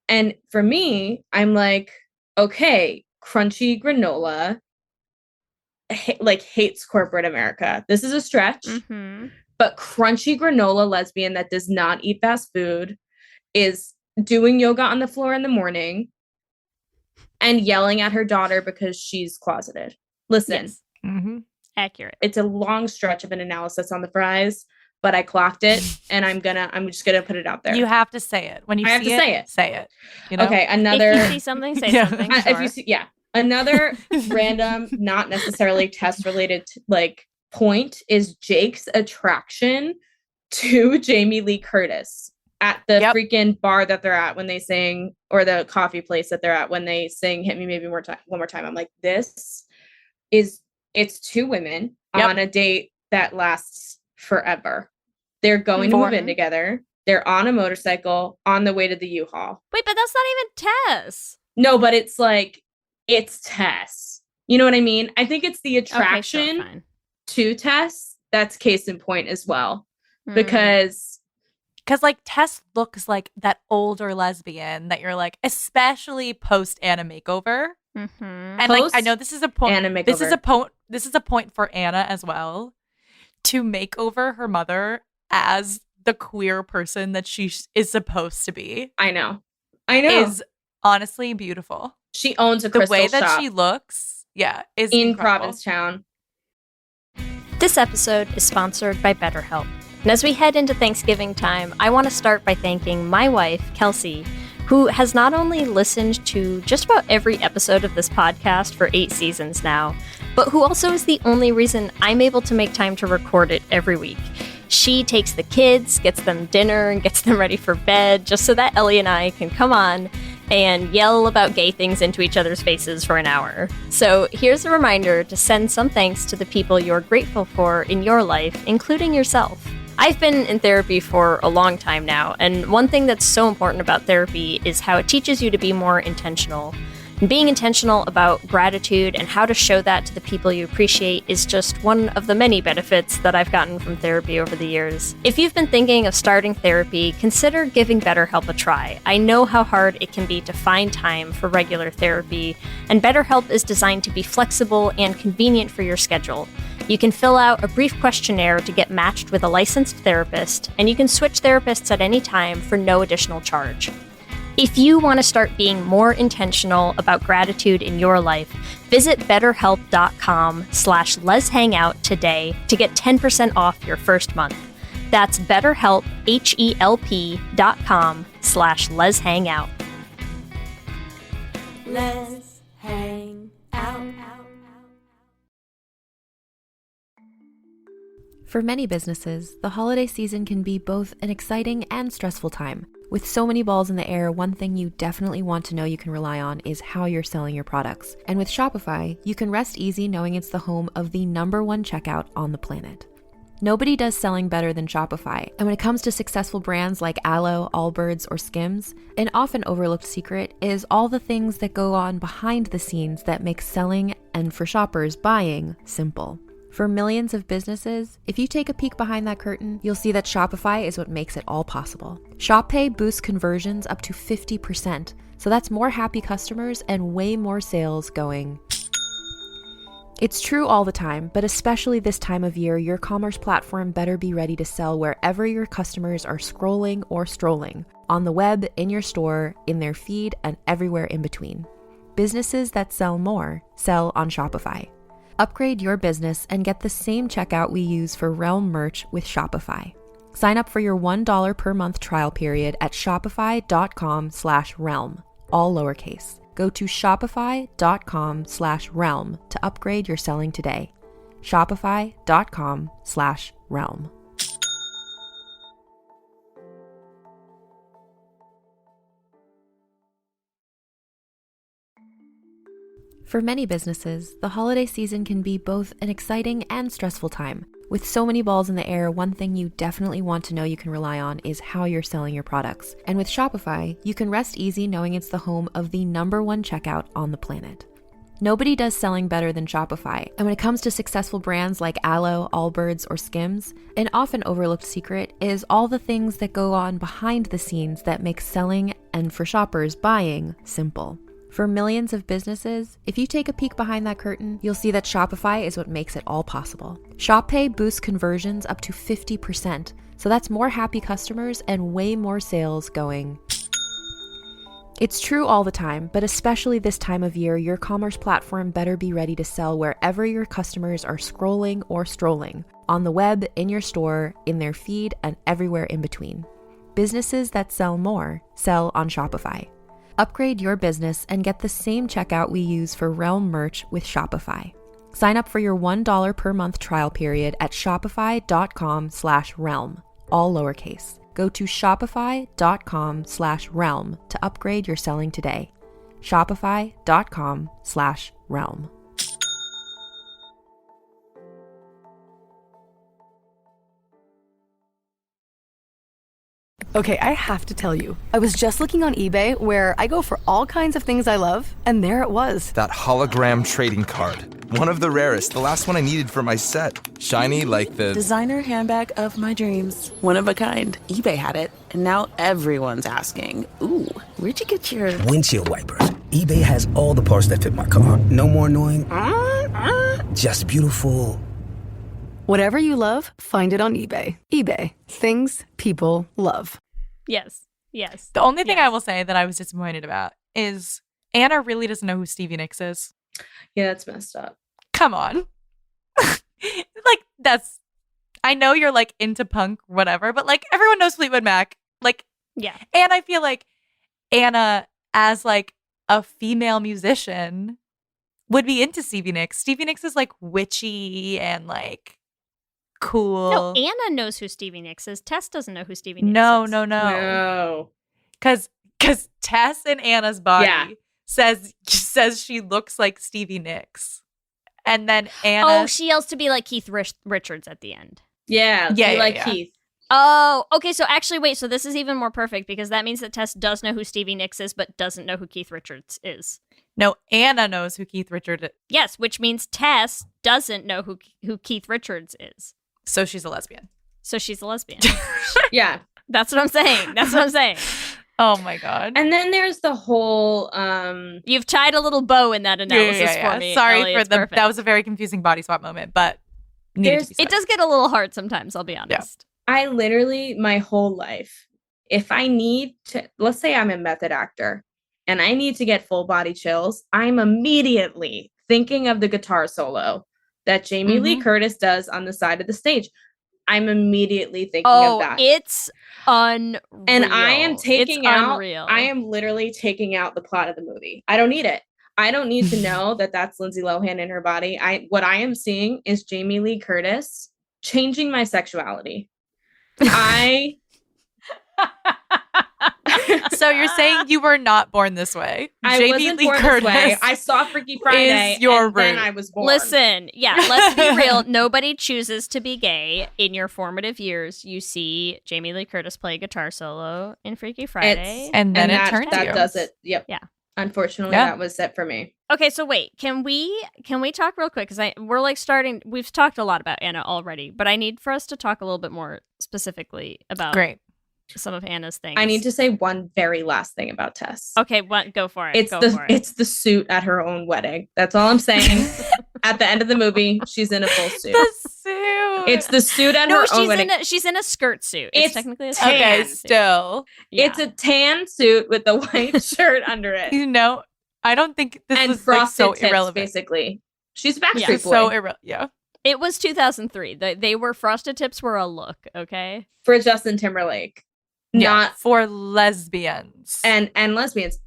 And for me, I'm like, okay, crunchy granola, hates corporate America. This is a stretch. Mhm. But crunchy granola lesbian that does not eat fast food is doing yoga on the floor in the morning and yelling at her daughter because she's closeted. Listen, Yes. Mhm. Accurate. it's a long stretch of an analysis on the fries, but I clocked it and I'm just gonna put it out there. You have to say it. When you I have see to say it. Say it. You know? Okay, If another you see something, say Yeah. something. if Sure. you see, yeah, another random, not necessarily test related point is Jake's attraction to Jamie Lee Curtis at the Yep. freaking bar that they're at when they sing, or the coffee place that they're at when they sing "Hit Me Maybe More Time," one more time. I'm like, it's 2 women Yep. on a date that lasts forever. They're going to For- move in together. They're on a motorcycle on the way to the U-Haul. Wait, but that's not even Tess. No, but it's like, it's Tess. You know what I mean? I think it's the attraction Okay, sure, fine. to Tess that's case in point as well. Hmm. Because Because Tess looks like that older lesbian that you're like, especially post Anna makeover. Mhm. And I know this is a point. Anna This is makeover. a point. This is a point for Anna as well. to make over her mother as the queer person that she is supposed to be. I know. Is honestly beautiful. She owns a the crystal way that shop she looks. Yeah, is in incredible. Provincetown. This episode is sponsored by BetterHelp. And as we head into Thanksgiving time, I want to start by thanking my wife, Kelsey, who has not only listened to just about every episode of this podcast for 8 seasons now, but who also is the only reason I'm able to make time to record it every week. She takes the kids, gets them dinner, and gets them ready for bed, just so that Ellie and I can come on and yell about gay things into each other's faces for an hour. So here's a reminder to send some thanks to the people you're grateful for in your life, including yourself. I've been in therapy for a long time now, and one thing that's so important about therapy is how it teaches you to be more intentional. And being intentional about gratitude and how to show that to the people you appreciate is just one of the many benefits that I've gotten from therapy over the years. If you've been thinking of starting therapy, consider giving BetterHelp a try. I know how hard it can be to find time for regular therapy, and BetterHelp is designed to be flexible and convenient for your schedule. You can fill out a brief questionnaire to get matched with a licensed therapist, and you can switch therapists at any time for no additional charge. If you want to start being more intentional about gratitude in your life, visit betterhelp.com/leshangout today to get 10% off your first month. That's betterhelp, HELP.com/leshangout. Let's hang out. For many businesses, the holiday season can be both an exciting and stressful time. With so many balls in the air, one thing you definitely want to know you can rely on is how you're selling your products. And with Shopify, you can rest easy knowing it's the home of the #1 checkout on the planet. Nobody does selling better than Shopify. And when it comes to successful brands like Aloe, Allbirds, or Skims, an often overlooked secret is all the things that go on behind the scenes that make selling, and for shoppers, buying, simple. For millions of businesses, if you take a peek behind that curtain, you'll see that Shopify is what makes it all possible. Shop Pay boosts conversions up to 50%, so that's more happy customers and way more sales going. It's true all the time, but especially this time of year, your commerce platform better be ready to sell wherever your customers are scrolling or strolling, on the web, in your store, in their feed, and everywhere in between. Businesses that sell more sell on Shopify. Upgrade your business and get the same checkout we use for Realm merch with Shopify. Sign up for your $1 per month trial period at shopify.com/realm, all lowercase. Go to shopify.com/realm to upgrade your selling today. Shopify.com/realm. For many businesses, the holiday season can be both an exciting and stressful time. With so many balls in the air, one thing you definitely want to know you can rely on is how you're selling your products. And with Shopify, you can rest easy knowing it's the home of the #1 checkout on the planet. Nobody does selling better than Shopify. And when it comes to successful brands like Aloe, Allbirds, or Skims, an often overlooked secret is all the things that go on behind the scenes that make selling, and for shoppers, buying, simple. For millions of businesses, if you take a peek behind that curtain, you'll see that Shopify is what makes it all possible. Shop Pay boosts conversions up to 50%, so that's more happy customers and way more sales going. It's true all the time, but especially this time of year, your commerce platform better be ready to sell wherever your customers are scrolling or strolling, on the web, in your store, in their feed, and everywhere in between. Businesses that sell more sell on Shopify. Upgrade your business and get the same checkout we use for Realm merch with Shopify. Sign up for your $1 per month trial period at shopify.com/realm, all lowercase. Go to shopify.com/realm to upgrade your selling today. Shopify.com/realm. Okay, I have to tell you, I was just looking on eBay where I go for all kinds of things I love, and there it was. That hologram trading card. One of the rarest, the last one I needed for my set. Shiny like the designer handbag of my dreams. One of a kind. eBay had it, and now everyone's asking, ooh, where'd you get your windshield wipers? eBay has all the parts that fit my car. No more annoying, just beautiful. Whatever you love, find it on eBay. eBay. Things people love. Yes. Yes. The only thing I will say that I was disappointed about is Anna really doesn't know who Stevie Nicks is. Yeah, that's messed up. Come on. Like, I know you're like into punk, whatever, but like everyone knows Fleetwood Mac. Like, yeah. And I feel like Anna, as like a female musician, would be into Stevie Nicks. Stevie Nicks is like witchy and like cool. No, Anna knows who Stevie Nicks is. Tess doesn't know who Stevie Nicks is. No. Because Tess in Anna's body says she looks like Stevie Nicks. And then Anna... Oh, she yells to be like Keith Richards at the end. Yeah, Keith. Oh, okay. So actually, wait. So this is even more perfect because that means that Tess does know who Stevie Nicks is, but doesn't know who Keith Richards is. No, Anna knows who Keith Richards is. Yes, which means Tess doesn't know who Keith Richards is. So she's a lesbian. Yeah. That's what I'm saying. Oh my God. And then there's the whole you've tied a little bow in that analysis for me. Sorry Ellie, for that was a very confusing body swap moment, but it does get a little hard sometimes, I'll be honest. I literally, my whole life, if I need to, let's say I'm a method actor and I need to get full body chills, I'm immediately thinking of the guitar solo that Jamie Lee Curtis does on the side of the stage. I'm immediately thinking of that. It's unreal. And I am I am literally taking out the plot of the movie. I don't need it. I don't need to know that that's Lindsay Lohan in her body. What I am seeing is Jamie Lee Curtis changing my sexuality. So you're saying you were not born this way? I Jamie wasn't Lee born Curtis this way. I saw Freaky Friday, and then I was born. Listen, let's be real. Nobody chooses to be gay. In your formative years, you see Jamie Lee Curtis play a guitar solo in Freaky Friday, and then it turns that you. does it. Yep. Yeah. Unfortunately, that was it for me. Okay, so wait, can we talk real quick? Because we're like starting. We've talked a lot about Anna already, but I need for us to talk a little bit more specifically about some of Anna's things. I need to say one very last thing about Tess. Okay, go for it. It's the suit at her own wedding. That's all I'm saying. At the end of the movie, she's in a full suit. The suit. It's the suit at her own wedding. She's in a skirt suit. It's technically a tan. Okay, still. Yeah. It's a tan suit with a white shirt under it. I don't think this and is like so tips, irrelevant. Basically, she's a Backstreet Boy. So irrelevant. Yeah. It was 2003. They were frosted tips were a look. Okay. For Justin Timberlake. Not for lesbians and lesbians.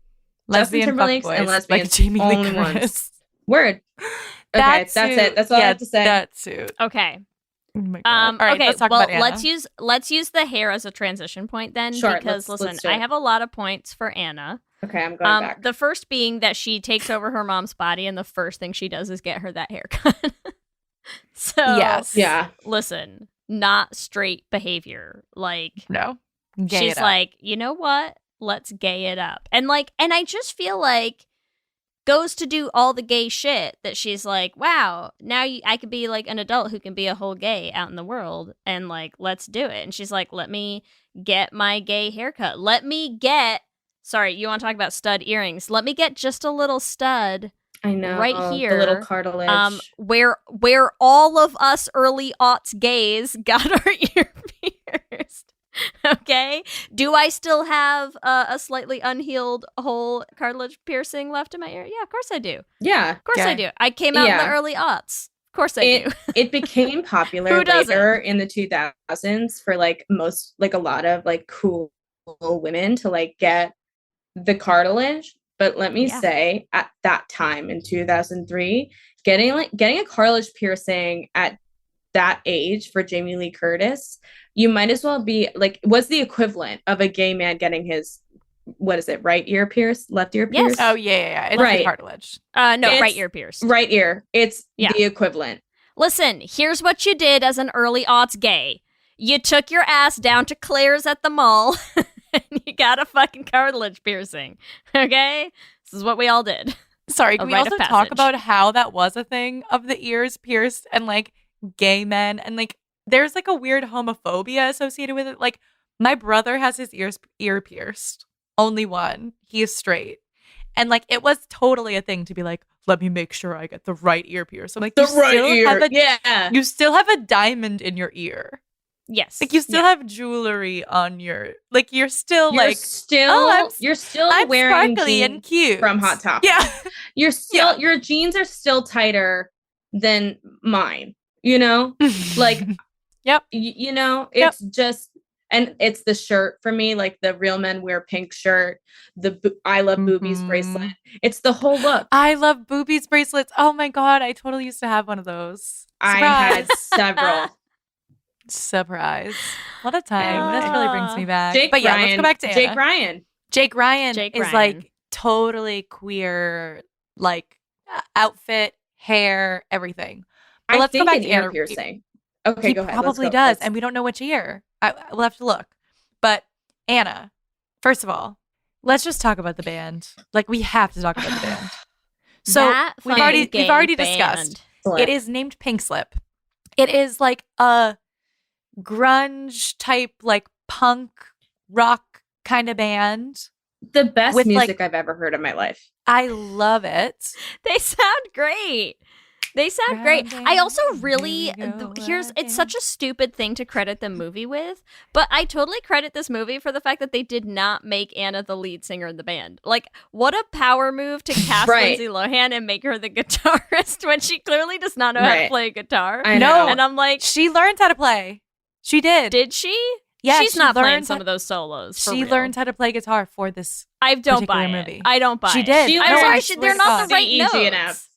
Lesbian Justin Timberlake's fuckboys, and lesbians like Jamie Lee only Curtis. ones. Word. Okay, that's it. That's all I have to say. That suit. Okay. Oh my God. All right, okay, let's talk about Anna. let's use the hair as a transition point then, sure, because let's listen, do it. I have a lot of points for Anna. Okay, I'm going back. The first being that she takes over her mom's body, and the first thing she does is get her that haircut. So yeah. Listen, not straight behavior. Like no, she's like, you know what? Let's gay it up, and I just feel like goes to do all the gay shit that she's like, wow, now I could be like an adult who can be a whole gay out in the world, and like, let's do it. And she's like, let me get my gay haircut. Sorry, you want to talk about stud earrings? Let me get just a little stud. I know, right here, the little cartilage. Where all of us early aughts gays got our ear pierced. Okay, do I still have a slightly unhealed whole cartilage piercing left in my ear? Yeah, of course I do. Yeah, of course I do. I came out in the early aughts. Of course I do. It became popular later in the 2000s for like a lot of like cool women to like get the cartilage. But let me say, at that time in 2003, getting a cartilage piercing at that age for Jamie Lee Curtis, you might as well be like, was the equivalent of a gay man getting his, what is it, right ear pierced, left ear pierced? Oh yeah. It's right. Cartilage. No, right ear pierced. Right ear. It's the equivalent. Listen, here's what you did as an early aughts gay. You took your ass down to Claire's at the mall and you got a fucking cartilage piercing. Okay? This is what we all did. Sorry, can we also talk about how that was a thing of the ears pierced and like gay men and like there's like a weird homophobia associated with it. Like my brother has his ear pierced. Only one. He is straight. And like it was totally a thing to be like, let me make sure I get the right ear pierce. I'm like, The you right still ear, have a yeah. you still have a diamond in your ear. Yes. Like you still have jewelry on your like you're still You're like still I'm wearing sparkly and jeans cute from Hot Topic. Yeah. You're still your jeans are still tighter than mine, you know? Like yep. You know, it's just and it's the shirt for me, like the Real Men Wear Pink shirt, the I Love Boobies bracelet. It's the whole look. I love boobies bracelets. Oh my God. I totally used to have one of those. I had several. Surprise. What a time. This really brings me back. Jake But yeah, Ryan, let's go back to Anna. Jake Ryan. Jake Ryan is like totally queer, like outfit, hair, everything. But let's go back to ear Anna. piercing. Okay, He go ahead. probably does, and we don't know which ear. We'll have to look. But Anna, first of all, let's just talk about the band. Like we have to talk about the band. So we've already discussed. It is named Pink Slip. It is like a grunge type, like punk rock kind of band. The best with, music like, I've ever heard in my life. I love it. They sound great. They sound great. I also really it's such a stupid thing to credit the movie with, but I totally credit this movie for the fact that they did not make Anna the lead singer in the band. Like, what a power move to cast Lindsay Lohan and make her the guitarist when she clearly does not know how to play guitar. I know. And I'm like, she learned how to play. She did. Did she? Yeah, she's not playing some of those solos. She learned how to play guur for this. I don't particular buy movie. it. I don't buy she it. Did. I'm sorry, they're not the right notes.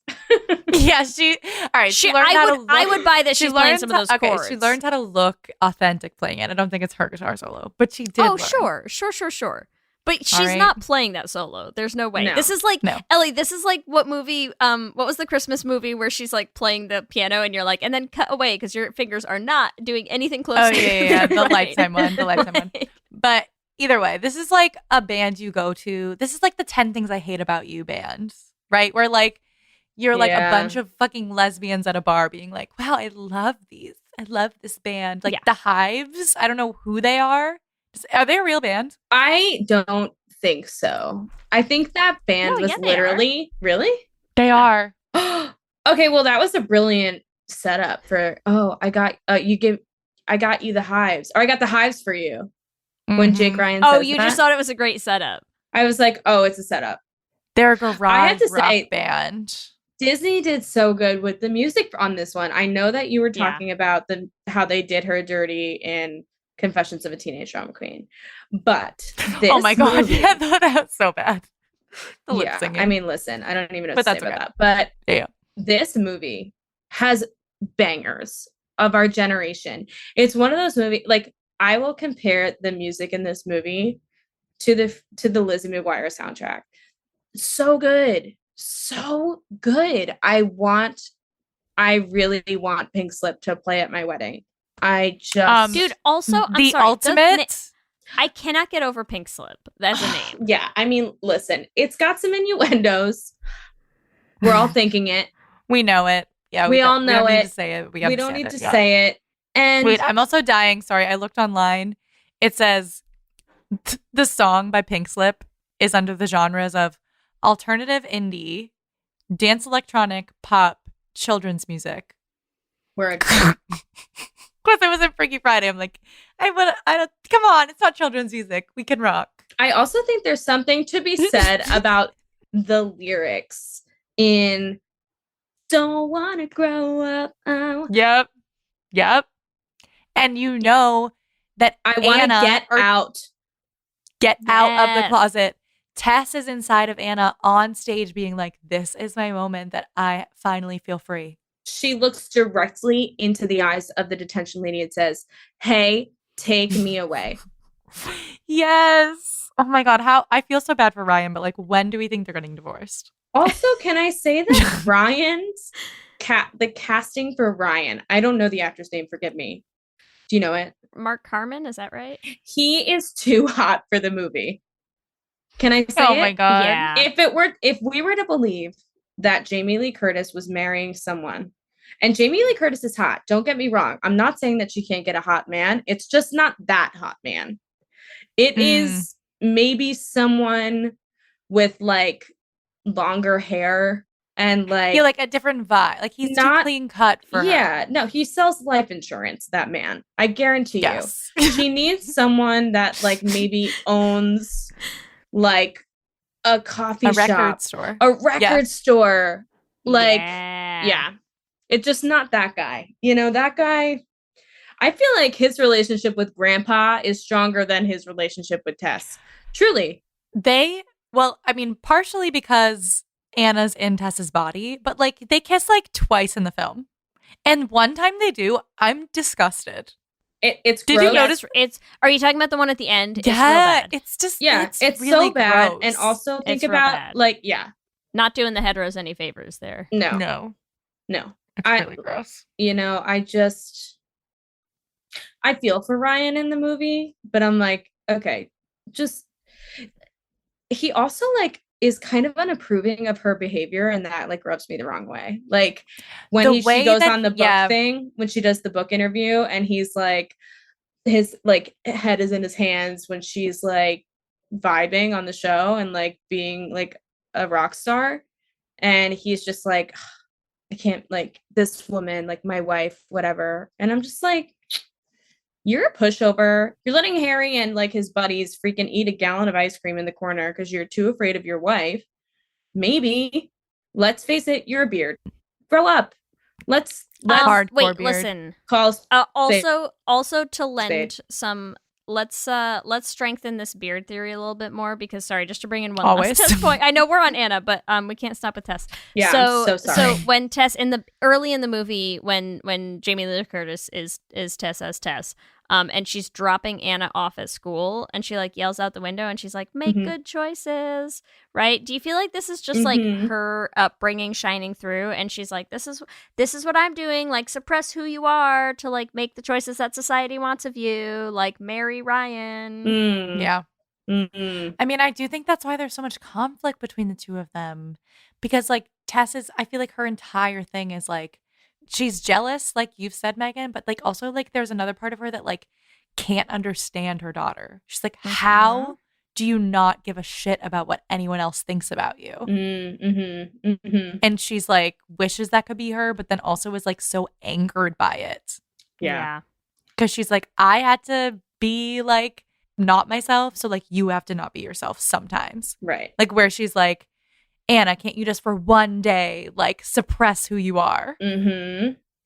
Yeah, she. All right, she learned how to. Look, I would buy that she's playing some of those chords. She learned how to look authentic playing it. I don't think it's her guitar solo, but she did. Oh, learn. sure. But she's not playing that solo. There's no way. No. This is like Ellie. This is like what movie? What was the Christmas movie where she's like playing the piano and you're like, and then cut away because your fingers are not doing anything close. Oh to yeah, the right. Lifetime one, the Lifetime one. But either way, this is like a band you go to. This is like the 10 Things I Hate About You band, right? Where like you're like a bunch of fucking lesbians at a bar being like, wow, I love these. I love this band. Like the Hives. I don't know who they are. Are they a real band? I don't think so. I think that band was literally really. They are. Okay, well that was a brilliant setup for. Oh, I got I got you the Hives, or I got the Hives for you. When Jake Ryan. Oh, says you that, just thought it was a great setup. I was like, oh, it's a setup. They're a garage I have to rock say, band. Disney did so good with the music on this one. I know that you were talking about how they did her dirty in Confessions of a Teenage Drama Queen, but this oh my god, movie, yeah, that was so bad. The lip singing. I mean, listen, I don't even know But what to that's say about okay. that. But this movie has bangers of our generation. It's one of those movies. Like I will compare the music in this movie to the Lizzie McGuire soundtrack. So good. So good. I really want Pink Slip to play at my wedding. I just dude, also the ultimate. I cannot get over Pink Slip. That's a name. Yeah, I mean, listen, it's got some innuendos. We're all thinking it. We know it. Yeah, we all know we don't it. Need to say it. We don't need to say it. And wait, I'm also dying. Sorry, I looked online. It says the song by Pink Slip is under the genres of alternative indie, dance electronic, pop, children's music. Word. Of course, I was in Freaky Friday. I'm like, I don't. Come on, it's not children's music. We can rock. I also think there's something to be said about the lyrics in "Don't Wanna Grow Up." Oh. Yep. And you know that I want to get out of the closet. Tess is inside of Anna on stage being like, this is my moment that I finally feel free. She looks directly into the eyes of the detention lady and says, hey, take me away. Yes. Oh my God. How I feel so bad for Ryan, but like, when do we think they're getting divorced? Also, can I say that Ryan's the casting for Ryan, I don't know the actor's name, forgive me. Do you know it? Mark Carman, is that right? He is too hot for the movie. Can I say Oh my God. Yeah. If we were to believe that Jamie Lee Curtis was marrying someone, and Jamie Lee Curtis is hot, don't get me wrong. I'm not saying that she can't get a hot man. It's just not that hot man. It is maybe someone with like longer hair and like yeah, like a different vibe. Like he's too clean cut for her. No, he sells life insurance, that man. I guarantee Yes. you. She needs someone that like maybe owns like a coffee shop, record store. a record store. Like, yeah. It's just not that guy. You know, that guy, I feel like his relationship with Grandpa is stronger than his relationship with Tess. Truly. Well, I mean, partially because Anna's in Tess's body, but like they kiss like twice in the film. And one time they do, I'm disgusted. It's Did gross. you notice? Are you talking about the one at the end? Yeah, it's real bad. it's just it's really so bad. gross. And also think It's real about bad. like, yeah. Not doing the heteros any favors there. No. It's really gross. You know, I feel for Ryan in the movie, but I'm like, okay, just he also like is kind of unapproving of her behavior, and that like rubs me the wrong way. Like when she goes on the book thing, when she does the book interview, and he's like, his like head is in his hands when she's like vibing on the show and like being like a rock star, and he's just like, I can't, like, this woman, like my wife, whatever. And I'm just like, you're a pushover. You're letting Harry and like his buddies freaking eat a gallon of ice cream in the corner because you're too afraid of your wife. Maybe, let's face it, you're a beard. Grow up. Let's wait, beard. listen. Also to lend some. Let's strengthen this beard theory a little bit more because sorry, just to bring in one last Tess point. I know we're on Anna, but we can't stop with Tess. Yeah, I'm so sorry. So when Tess early in the movie when Jamie Lee Curtis is Tess as Tess, and she's dropping Anna off at school, and she like yells out the window, and she's like, "Make good choices," right? Do you feel like this is just like her upbringing shining through, and she's like, "This is what I'm doing. Like, suppress who you are to like make the choices that society wants of you. Like, marry Ryan." Yeah. I mean, I do think that's why there's so much conflict between the two of them, because like Tess is, I feel like her entire thing is like, she's jealous, like you've said, Meghan, but like also like there's another part of her that like can't understand her daughter. She's like, how do you not give a shit about what anyone else thinks about you? And she's like, wishes that could be her, but then also is like so angered by it. Yeah. Because she's like, I had to be like not myself, so like you have to not be yourself sometimes. Right. Like where she's like, Anna, can't you just for one day like suppress who you are?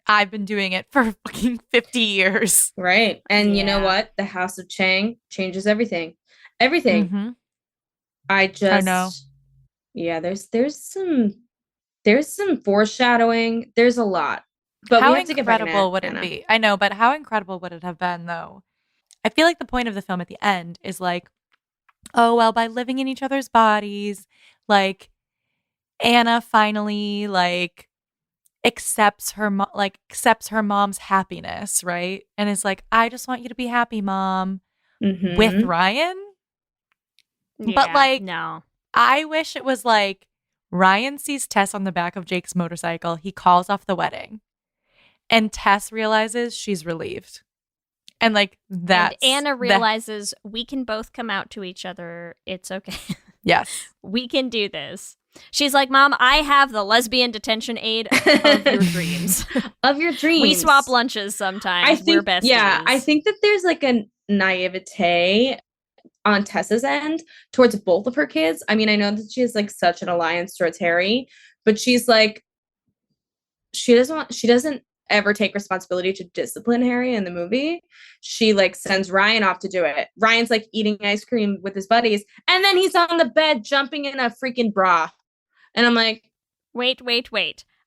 I've been doing it for fucking 50 years. Right. And you know what? The House of Chang changes everything. Everything. I know. Yeah, there's some foreshadowing. There's a lot. But how we have to get back incredible in would Anna. it be? I know, but how incredible would it have been though? I feel like the point of the film at the end is like, oh well, by living in each other's bodies, like Anna finally like accepts her mom's happiness, right? And is like, I just want you to be happy, Mom, with Ryan. But like, no, I wish it was like Ryan sees Tess on the back of Jake's motorcycle. He calls off the wedding, and Tess realizes she's relieved, and like that. And Anna realizes we can both come out to each other. It's okay. Yes, we can do this. She's like, Mom, I have the lesbian detention aid of your dreams. Of your dreams. We swap lunches sometimes. We're besties. Yeah, I think that there's like a naivete on Tessa's end towards both of her kids. I mean, I know that she has like such an alliance towards Harry, but she's like, she doesn't ever take responsibility to discipline Harry in the movie. She like sends Ryan off to do it. Ryan's like eating ice cream with his buddies, and then he's on the bed jumping in a freaking bra. And I'm like, wait.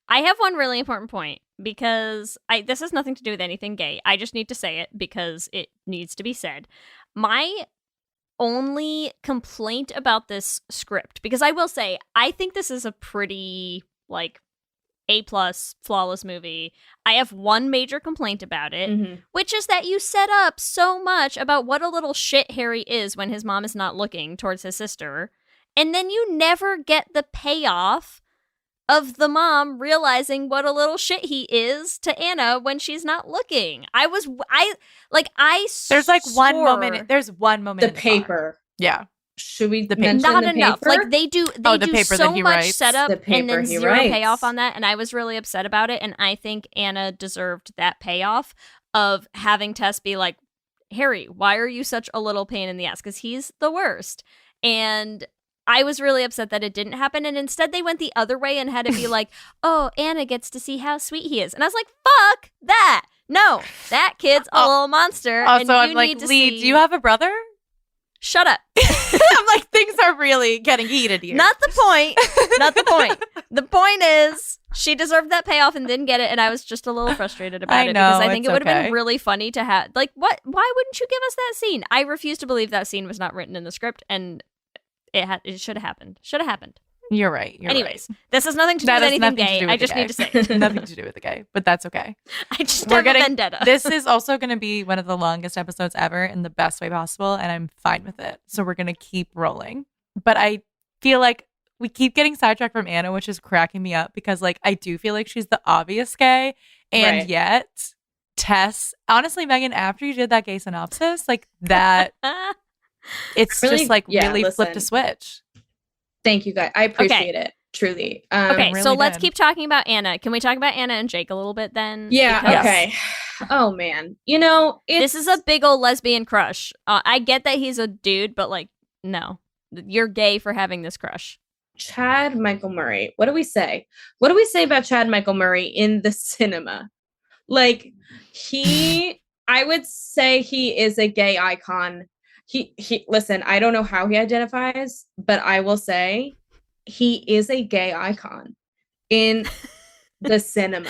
I have one really important point because this has nothing to do with anything gay. I just need to say it because it needs to be said. My only complaint about this script, because I will say, I think this is a pretty like A+ flawless movie. I have one major complaint about it, which is that you set up so much about what a little shit Harry is when his mom is not looking towards his sister. And then you never get the payoff of the mom realizing what a little shit he is to Anna when she's not looking. There's like one moment. There's one moment. The paper. Yeah. Should we The mention Not the enough. paper? Like they do the do paper so that he much writes. setup The paper and then he zero writes. payoff on that, and I was really upset about it. And I think Anna deserved that payoff of having Tess be like, Harry, why are you such a little pain in the ass? Because he's the worst. And I was really upset that it didn't happen. And instead they went the other way and had it be like, oh, Anna gets to see how sweet he is. And I was like, fuck that. No, that kid's a little monster. Also, and you I'm like, need to Lee, see... do you have a brother? Shut up. I'm like, things are really getting heated here. Not the point. Not the point. The point is she deserved that payoff and didn't get it, and I was just a little frustrated about I it because know, I think it it's would have okay. been really funny to have like what why wouldn't you give us that scene? I refuse to believe that scene was not written in the script and it should have happened. Should have happened. You're right. Anyways, this has nothing to do That with has anything nothing to gay. do with I the just gay. need to say it. Nothing to do with the gay, but that's okay. I just We're have getting a vendetta. This is also going to be one of the longest episodes ever in the best way possible, and I'm fine with it. So we're going to keep rolling. But I feel like we keep getting sidetracked from Anna, which is cracking me up because like I do feel like she's the obvious gay, and Right. yet Tess, honestly, Meghan, after you did that gay synopsis, like that, it's Really? just like Yeah, really flipped a listen. switch. Thank you, guys. I appreciate it. Truly. Okay, really so let's did. keep talking about Anna. Can we talk about Anna and Jake a little bit then? Yeah. Because Okay. Oh man. You know, This is a big old lesbian crush. I get that he's a dude, but like, no. You're gay for having this crush. Chad Michael Murray. What do we say? What do we say about Chad Michael Murray in the cinema? Like I would say he is a gay icon. He listen, I don't know how he identifies, but I will say he is a gay icon in the cinema.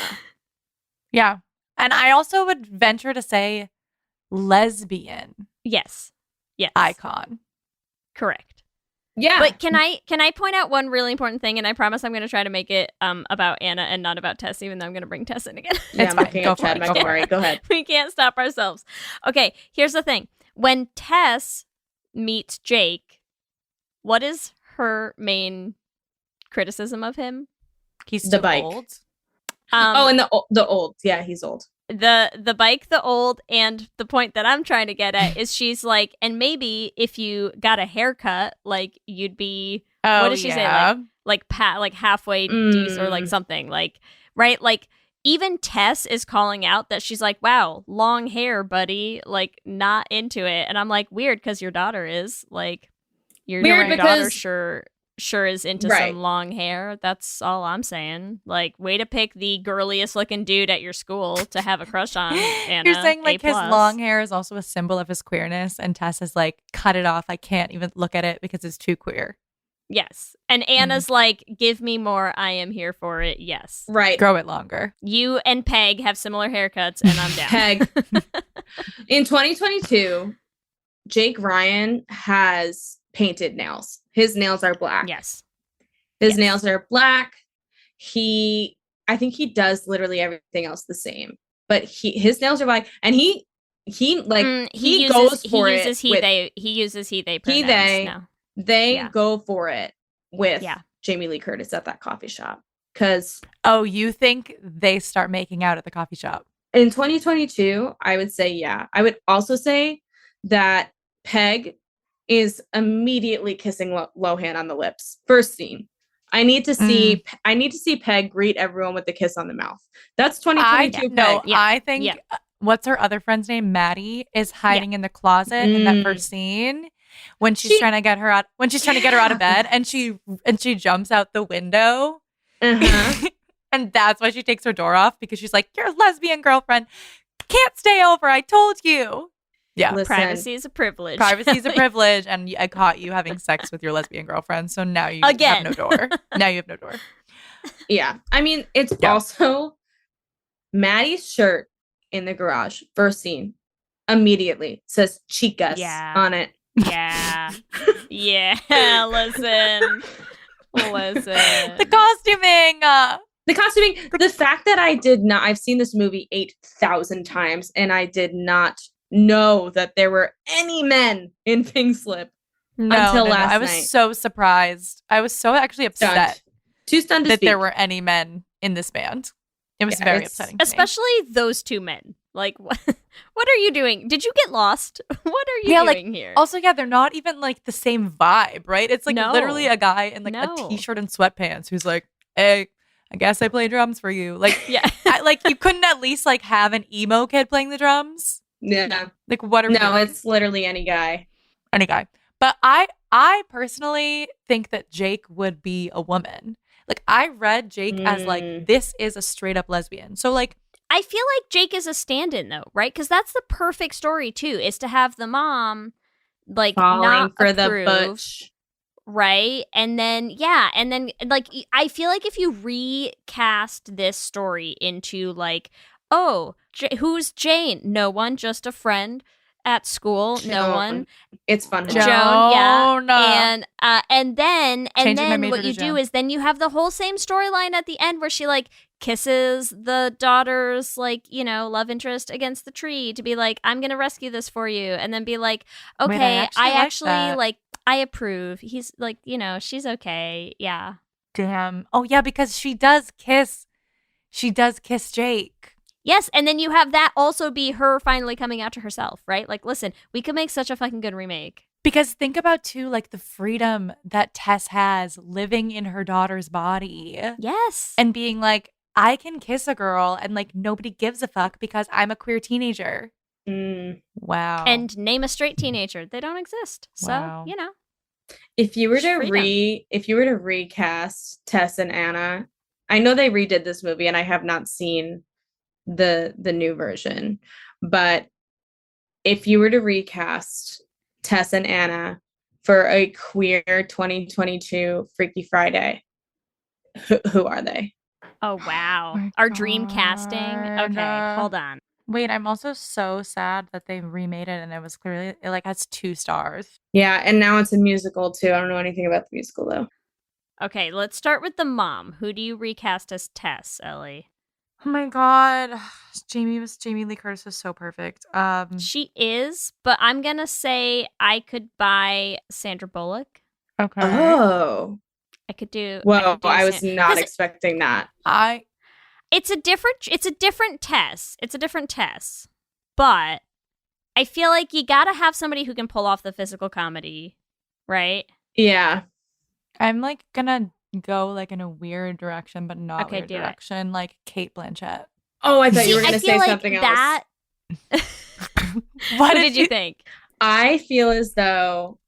Yeah. And I also would venture to say lesbian Yes. Yes. icon. Correct. Yeah. But can I point out one really important thing, and I promise I'm going to try to make it about Anna and not about Tess, even though I'm going to bring Tess in again. Yeah, It's I'm fine. looking Go at for Chad it. Michael Go for Murray. it. Go ahead. We can't stop ourselves. Okay, here's the thing. When Tess meets Jake, what is her main criticism of him? He's The too bike. old. And the old. Yeah, he's old. The bike, the old, and the point that I'm trying to get at is she's like, and maybe if you got a haircut, like you'd be what does she say? Like halfway decent or like something. Like right? Like even Tess is calling out that she's like, wow, long hair, buddy, like not into it. And I'm like, weird, because your daughter is like your daughter because- sure is into Right. some long hair. That's all I'm saying. Like, way to pick the girliest looking dude at your school to have a crush on. Anna, You're saying like A+. his long hair is also a symbol of his queerness, and Tess is like, cut it off. I can't even look at it because it's too queer. Yes. And Anna's like, give me more. I am here for it. Yes. Right. Grow it longer. You and Peg have similar haircuts, and I'm down. Peg. In 2022, Jake Ryan has painted nails. His nails are black. Yes. His nails are black. I think he does literally everything else the same. But his nails are black, and he goes for it. He uses he, they pronouns. He, they. now. They Yeah. go for it with Yeah. Jamie Lee Curtis at that coffee shop. Because Oh, you think they start making out at the coffee shop? in 2022, I would say, yeah. I would also say that Peg is immediately kissing Lohan on the lips. First scene. I need to see Peg greet everyone with a kiss on the mouth. That's 2022 Peg. I think what's her other friend's name? Maddie is hiding in the closet in that first scene when she's trying to get her out. When she's trying to get her out of bed, and she jumps out the window. Uh-huh. And that's why she takes her door off, because she's like, your lesbian girlfriend can't stay over. I told you. Yeah. Listen, Privacy is a privilege. Privacy is a privilege. And I caught you having sex with your lesbian girlfriend. So now you Again. have no door. Now you have no door. Yeah. I mean, it's also Maddie's shirt in the garage. First scene. Immediately says chicas on it. Yeah. Yeah. Listen. The costuming. The fact that I've seen this movie 8,000 times, and I did not know that there were any men in Pink Slip until last night. I was so surprised. I was so actually upset. Too stunned to that speak. there were any men in this band. It was very upsetting to me. Especially those two men. Like, what are you doing? Did you get lost? What are you doing here? Also, they're not even like the same vibe, right? It's like No. literally a guy in like a t-shirt and sweatpants who's like, hey, I guess I play drums for you. Like, yeah. You couldn't at least like have an emo kid playing the drums? Yeah. Like, what are we doing? It's literally any guy. Any guy. But I personally think that Jake would be a woman. Like, I read Jake as like, this is a straight up lesbian. So like, I feel like Jake is a stand-in though, right? Because that's the perfect story too, is to have the mom like falling not for approve, the butch. right? And then like I feel like if you recast this story into like, oh, who's Jane? No one, just a friend at school. Joan. No one. It's fun. Joan, yeah. And then Changing my what major you to do Joan. is then you have the whole same storyline at the end where she like kisses the daughter's like, love interest against the tree to be like, I'm gonna rescue this for you, and then be like, okay, Wait, I like actually that. like I approve. He's like, she's okay. Yeah. Damn. Oh yeah, because she does kiss Jake. Yes, and then you have that also be her finally coming out to herself, right? Like, listen, we could make such a fucking good remake. Because think about too, like the freedom that Tess has living in her daughter's body. Yes. And being like, I can kiss a girl and like nobody gives a fuck because I'm a queer teenager. Wow. And name a straight teenager. They don't exist. So, Wow. If you were to Freedom. recast Tess and Anna, I know they redid this movie and I have not seen the new version, but if you were to recast Tess and Anna for a queer 2022 Freaky Friday, who are they? Oh, wow. my Our dream casting. God. Okay, hold on. Wait, I'm also so sad that they remade it and it was clearly, it like has 2 stars. Yeah, and now it's a musical too. I don't know anything about the musical though. Okay, let's start with the mom. Who do you recast as Tess, Ellie? Oh my God. Jamie Lee Curtis was so perfect. She is, but I'm going to say I could buy Sandra Bullock. Okay. Oh. I could do. Well, I was not 'cause expecting that. It's a different Tess. It's a different Tess. But I feel like you got to have somebody who can pull off the physical comedy, right? Yeah. I'm like gonna go like in a weird direction, but not Okay, weird do it. direction, like Kate Blanchett. Oh, I thought See, you were going I to feel say like something that. else. What did you think? I feel as though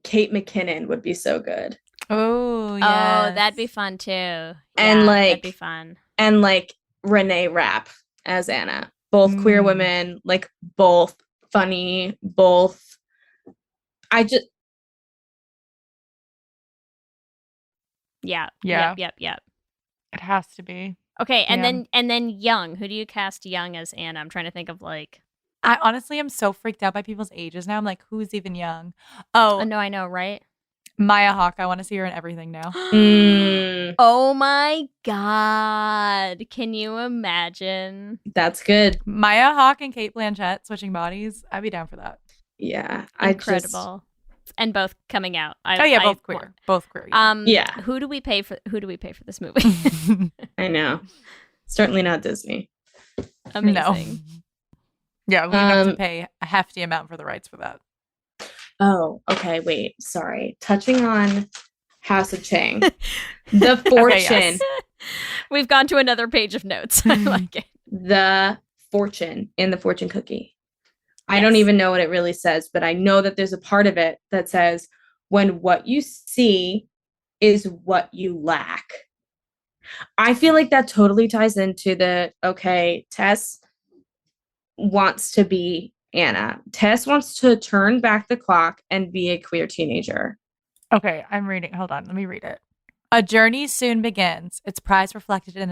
Kate McKinnon would be so good. Oh, yeah. Oh, that'd be fun too. And Yeah, like that'd be fun. And like Renee Rapp as Anna. Both queer women, like both funny, both Yeah. Yeah. Yep. It has to be. Okay, and Yeah. then Young. Who do you cast Young as Anna? I'm trying to think of like. I honestly am so freaked out by people's ages now. I'm like, who's even young? Oh, no, I know, right? Maya Hawke. I want to see her in everything now. Oh my God. Can you imagine? That's good. Maya Hawke and Kate Blanchett switching bodies. I'd be down for that. Yeah. Incredible. And both coming out. Both queer. Both queer. Yeah. Yeah. Who do we pay for this movie? I know. Certainly not Disney. Amazing. No. Yeah, we have to pay a hefty amount for the rights for that. Oh, okay. Wait, sorry. Touching on House of Chang, The Fortune. yes. We've gone to another page of notes. I like it. The Fortune in the fortune cookie. I don't even know what it really says, but I know that there's a part of it that says, when what you see is what you lack. I feel like that totally ties into Tess wants to be Anna. Tess wants to turn back the clock and be a queer teenager. Okay, I'm reading. Hold on, let me read it. A journey soon begins, its prize reflected in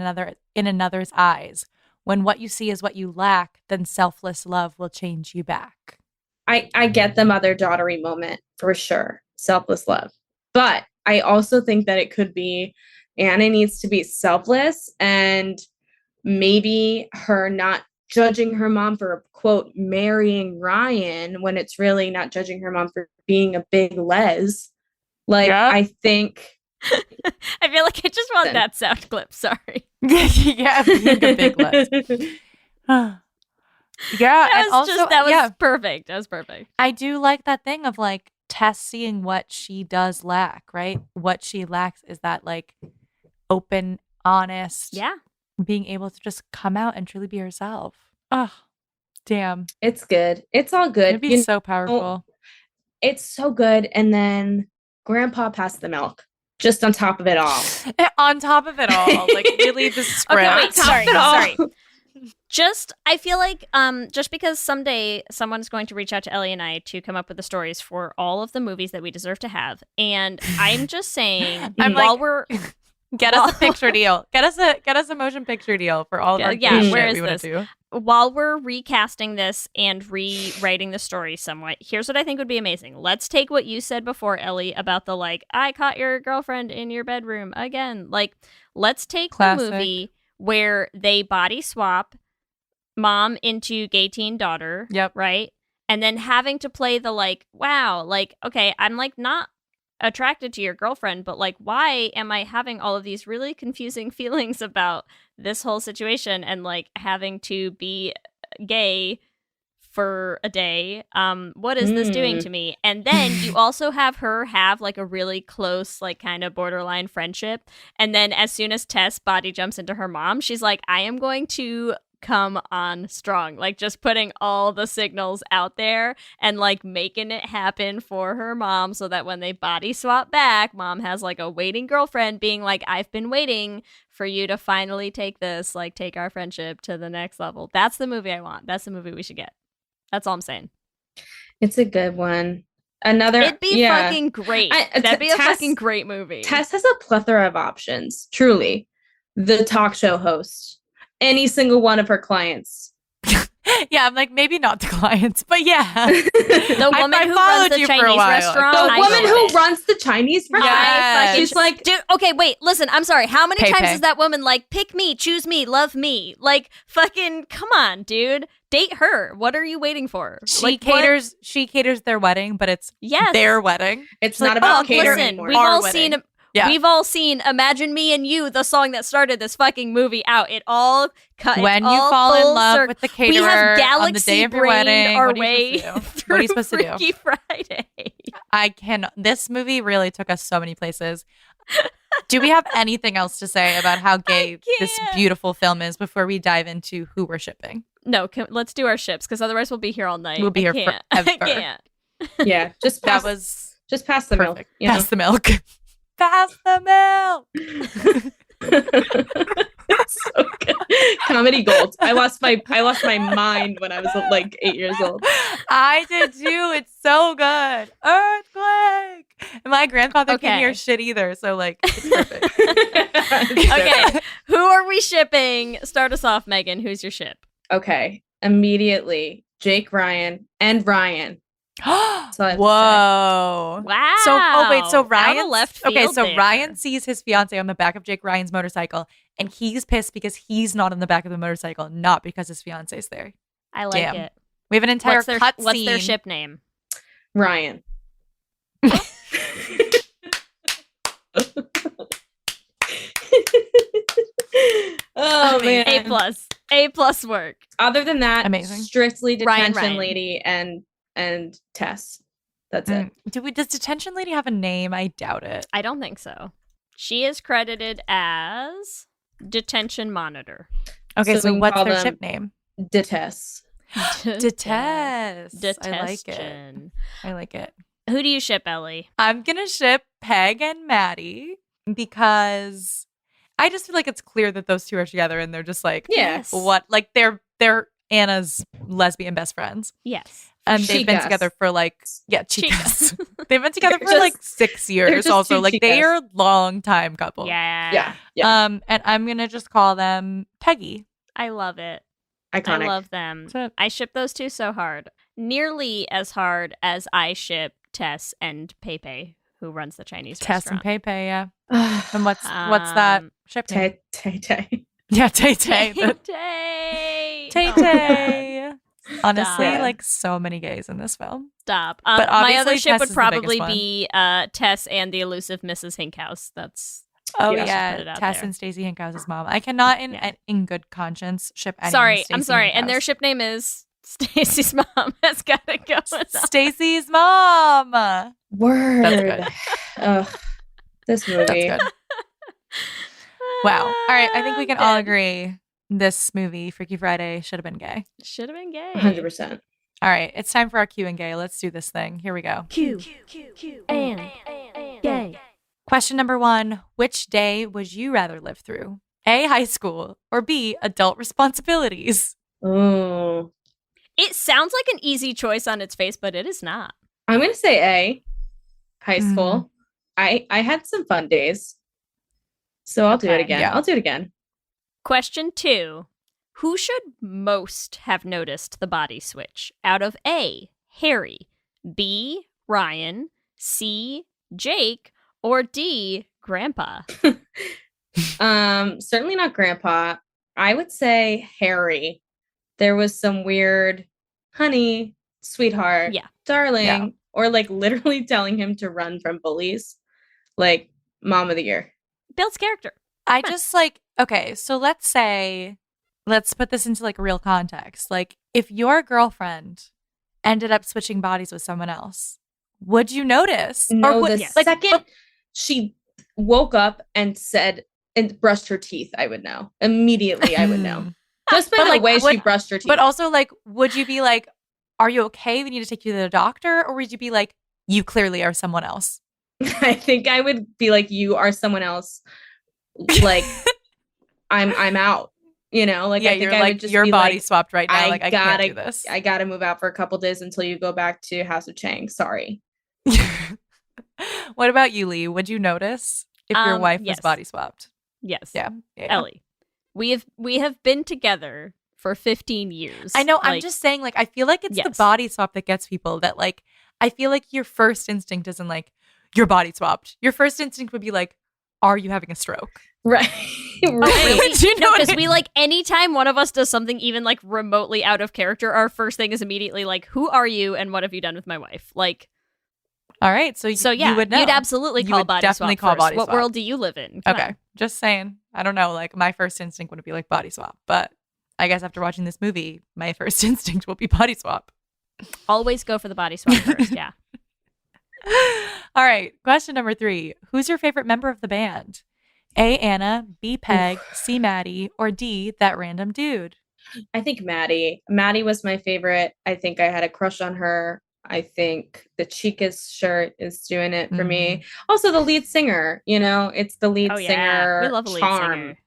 another's eyes. When what you see is what you lack, then selfless love will change you back. I get the mother-daughtery moment for sure. Selfless love. But I also think that it could be Anna needs to be selfless, and maybe her not judging her mom for, quote, marrying Ryan when it's really not judging her mom for being a big les. Like, I think... I feel like I just want that sound clip. Sorry. Yeah, being a big les. Yeah, That and was also just that was yeah, perfect. That was perfect. I do like that thing of like Tess seeing what she does lack, right? What she lacks is that like open, honest, Yeah. being able to just come out and truly be herself. Oh, damn. It's good. It's all good. It'd be so powerful. It's so good. And then Grandpa passed the milk just on top of it all. On top of it all, like really the script. Okay, wait, sorry, it all. sorry. Just, I feel like, just because someday someone's going to reach out to Ellie and I to come up with the stories for all of the movies that we deserve to have, and I'm just saying, we're get us a picture deal, get us a motion picture deal for all of our where is we want this? to do. While we're recasting this and rewriting the story somewhat, here's what I think would be amazing. Let's take what you said before, Ellie, about the like, I caught your girlfriend in your bedroom again. Like, let's take Classic. the movie where they body swap mom into gay teen daughter. Yep. Right? And then having to play the like, wow, like, okay, I'm like not attracted to your girlfriend, but like, why am I having all of these really confusing feelings about this whole situation and like having to be gay for a day? What is this doing to me? And then you also have her have like a really close, like kind of borderline friendship. And then as soon as Tess body jumps into her mom, she's like, I am going to come on strong, like just putting all the signals out there and like making it happen for her mom so that when they body swap back, mom has like a waiting girlfriend being like, I've been waiting for you to finally take this, like take our friendship to the next level. That's the movie I want. That's the movie we should get. That's all I'm saying. It's a good one. It'd be fucking great. That'd be a fucking great movie. Tess has a plethora of options, truly. The talk show host, any single one of her clients. Yeah, I'm like, maybe not the clients, but yeah. The woman who runs the Chinese restaurant. The woman who runs the Chinese restaurant. Yes. She's like, dude, okay, wait, listen, I'm sorry. How many times Pay. is that woman like, pick me, choose me, love me? Like, fucking, come on, dude. Date her. What are you waiting for? She caters their wedding, but it's their wedding. It's like, not about catering. Listen, anymore. we've all seen Imagine Me and You, the song that started this fucking movie out. It all cut. When it's you all fall in full love with the caterer we have on the day of your wedding, our what are way you supposed to do? through What are you supposed to do? Freaky Friday. I cannot. This movie really took us so many places. Do we have anything else to say about how gay this beautiful film is before we dive into who we're shipping? No, let's do our ships because otherwise we'll be here all night. We'll be here forever. I can't. Yeah, just pass the milk. You know? Pass the milk. Pass the milk. It's so good. Comedy gold. I lost my mind when I was like 8 years old. I did too. It's so good. Earthquake. And my grandfather can't hear shit either, so like it's perfect. Okay, who are we shipping? Start us off, Megan. Who's your ship? Okay, immediately Jake Ryan and Ryan. Whoa! Wow. So Ryan left field there. Ryan sees his fiance on the back of Jake Ryan's motorcycle, and he's pissed because he's not on the back of the motorcycle, not because his fiance's there. I like it. We have an entire cut What's scene. their ship name? Ryan. Oh man, A+ work. Other than that, amazing. Strictly Detention Ryan. Lady and Tess. That's it. Does Detention Lady have a name? I doubt it. I don't think so. She is credited as Detention Monitor. Okay, so we can what's call their them ship name? Detest. Detest. Detention. I like it. Who do you ship, Ellie? I'm gonna ship Peg and Maddie because I just feel like it's clear that those two are together and they're just like, what? Like they're Anna's lesbian best friends. Yes. And they've been together for like, chicas. They've been together for like 6 years also. Like they are a long time couple. Yeah. And I'm going to just call them Peggy. I love it. Iconic. I love them. I ship those two so hard. Nearly as hard as I ship Tess and Pepe, who runs the Chinese Tess restaurant. and Pepe, yeah. And what's that ship name? Tay. Yeah, Tay-Tay. Tay. Tay-Tay. Honestly, Stop. like so many gays in this film. Stop. But My other obviously ship Tess would is the biggest probably one. be Tess and the elusive Mrs. Hinkhouse. That's Oh just put it yeah, out Tess there. and Stacey Hinkhouse's mom. I cannot in good conscience ship anyone. Sorry, Stacey I'm sorry. And their Hinkhouse. ship name is Stacy's mom has got to go. Stacy's mom. Word. That's good. Ugh, this movie. That's good. Wow. All right. I think we can all agree this movie, Freaky Friday, should have been gay. Should have been gay. 100%. All right. It's time for our Q and gay. Let's do this thing. Here we go. Q and gay. Question number 1. Which day would you rather live through? A, high school, or B, adult responsibilities? Oh. It sounds like an easy choice on its face, but it is not. I'm going to say A, high school. I had some fun days. So I'll do it again. Yeah. I'll do it again. Question 2. Who should most have noticed the body switch? Out of A, Harry, B, Ryan, C, Jake, or D, Grandpa? Certainly not Grandpa. I would say Harry. There was some weird honey, sweetheart, darling, or like literally telling him to run from bullies. Like mom of the year. Builds character. I just like, okay, so let's put this into like real context. Like if your girlfriend ended up switching bodies with someone else, would you notice? No, or would, the second she woke up and said and brushed her teeth, I would know. Immediately I would know. Just by the way she brushed her teeth. But also like, would you be like, are you okay? We need to take you to the doctor. Or would you be like, you clearly are someone else? I think I would be like, you are someone else. Like I'm out. You know, like yeah, I think you're I like would just your be body like, swapped right now. Like I can't do this. I gotta move out for a couple days until you go back to House of Chang. Sorry. What about you, Lee? Would you notice if your wife was body swapped? Yes. Yeah. Ellie, we have been together for 15 years. I know. Like, I'm just saying, like, I feel like it's the body swap that gets people. That like, I feel like your first instinct isn't like you're body swapped. Your first instinct would be like, are you having a stroke? Right. Really? Do you know because we like anytime one of us does something even like remotely out of character, our first thing is immediately like, who are you and what have you done with my wife? Like, all right, so yeah, you would know. You'd absolutely You call would body definitely swap call first. body What swap. world do you live in? Come Okay, on. just saying. I don't know. Like my first instinct would be like body swap, but I guess after watching this movie, my first instinct will be body swap. Always go for the body swap first. Yeah. All right. Question number 3. Who's your favorite member of the band? A, Anna, B, Peg, C, Maddie, or D, that random dude? I think Maddie. Maddie was my favorite. I think I had a crush on her. I think the Chicas shirt is doing it for me. Also, the lead singer, you know, it's the lead singer. We love a lead charm, singer.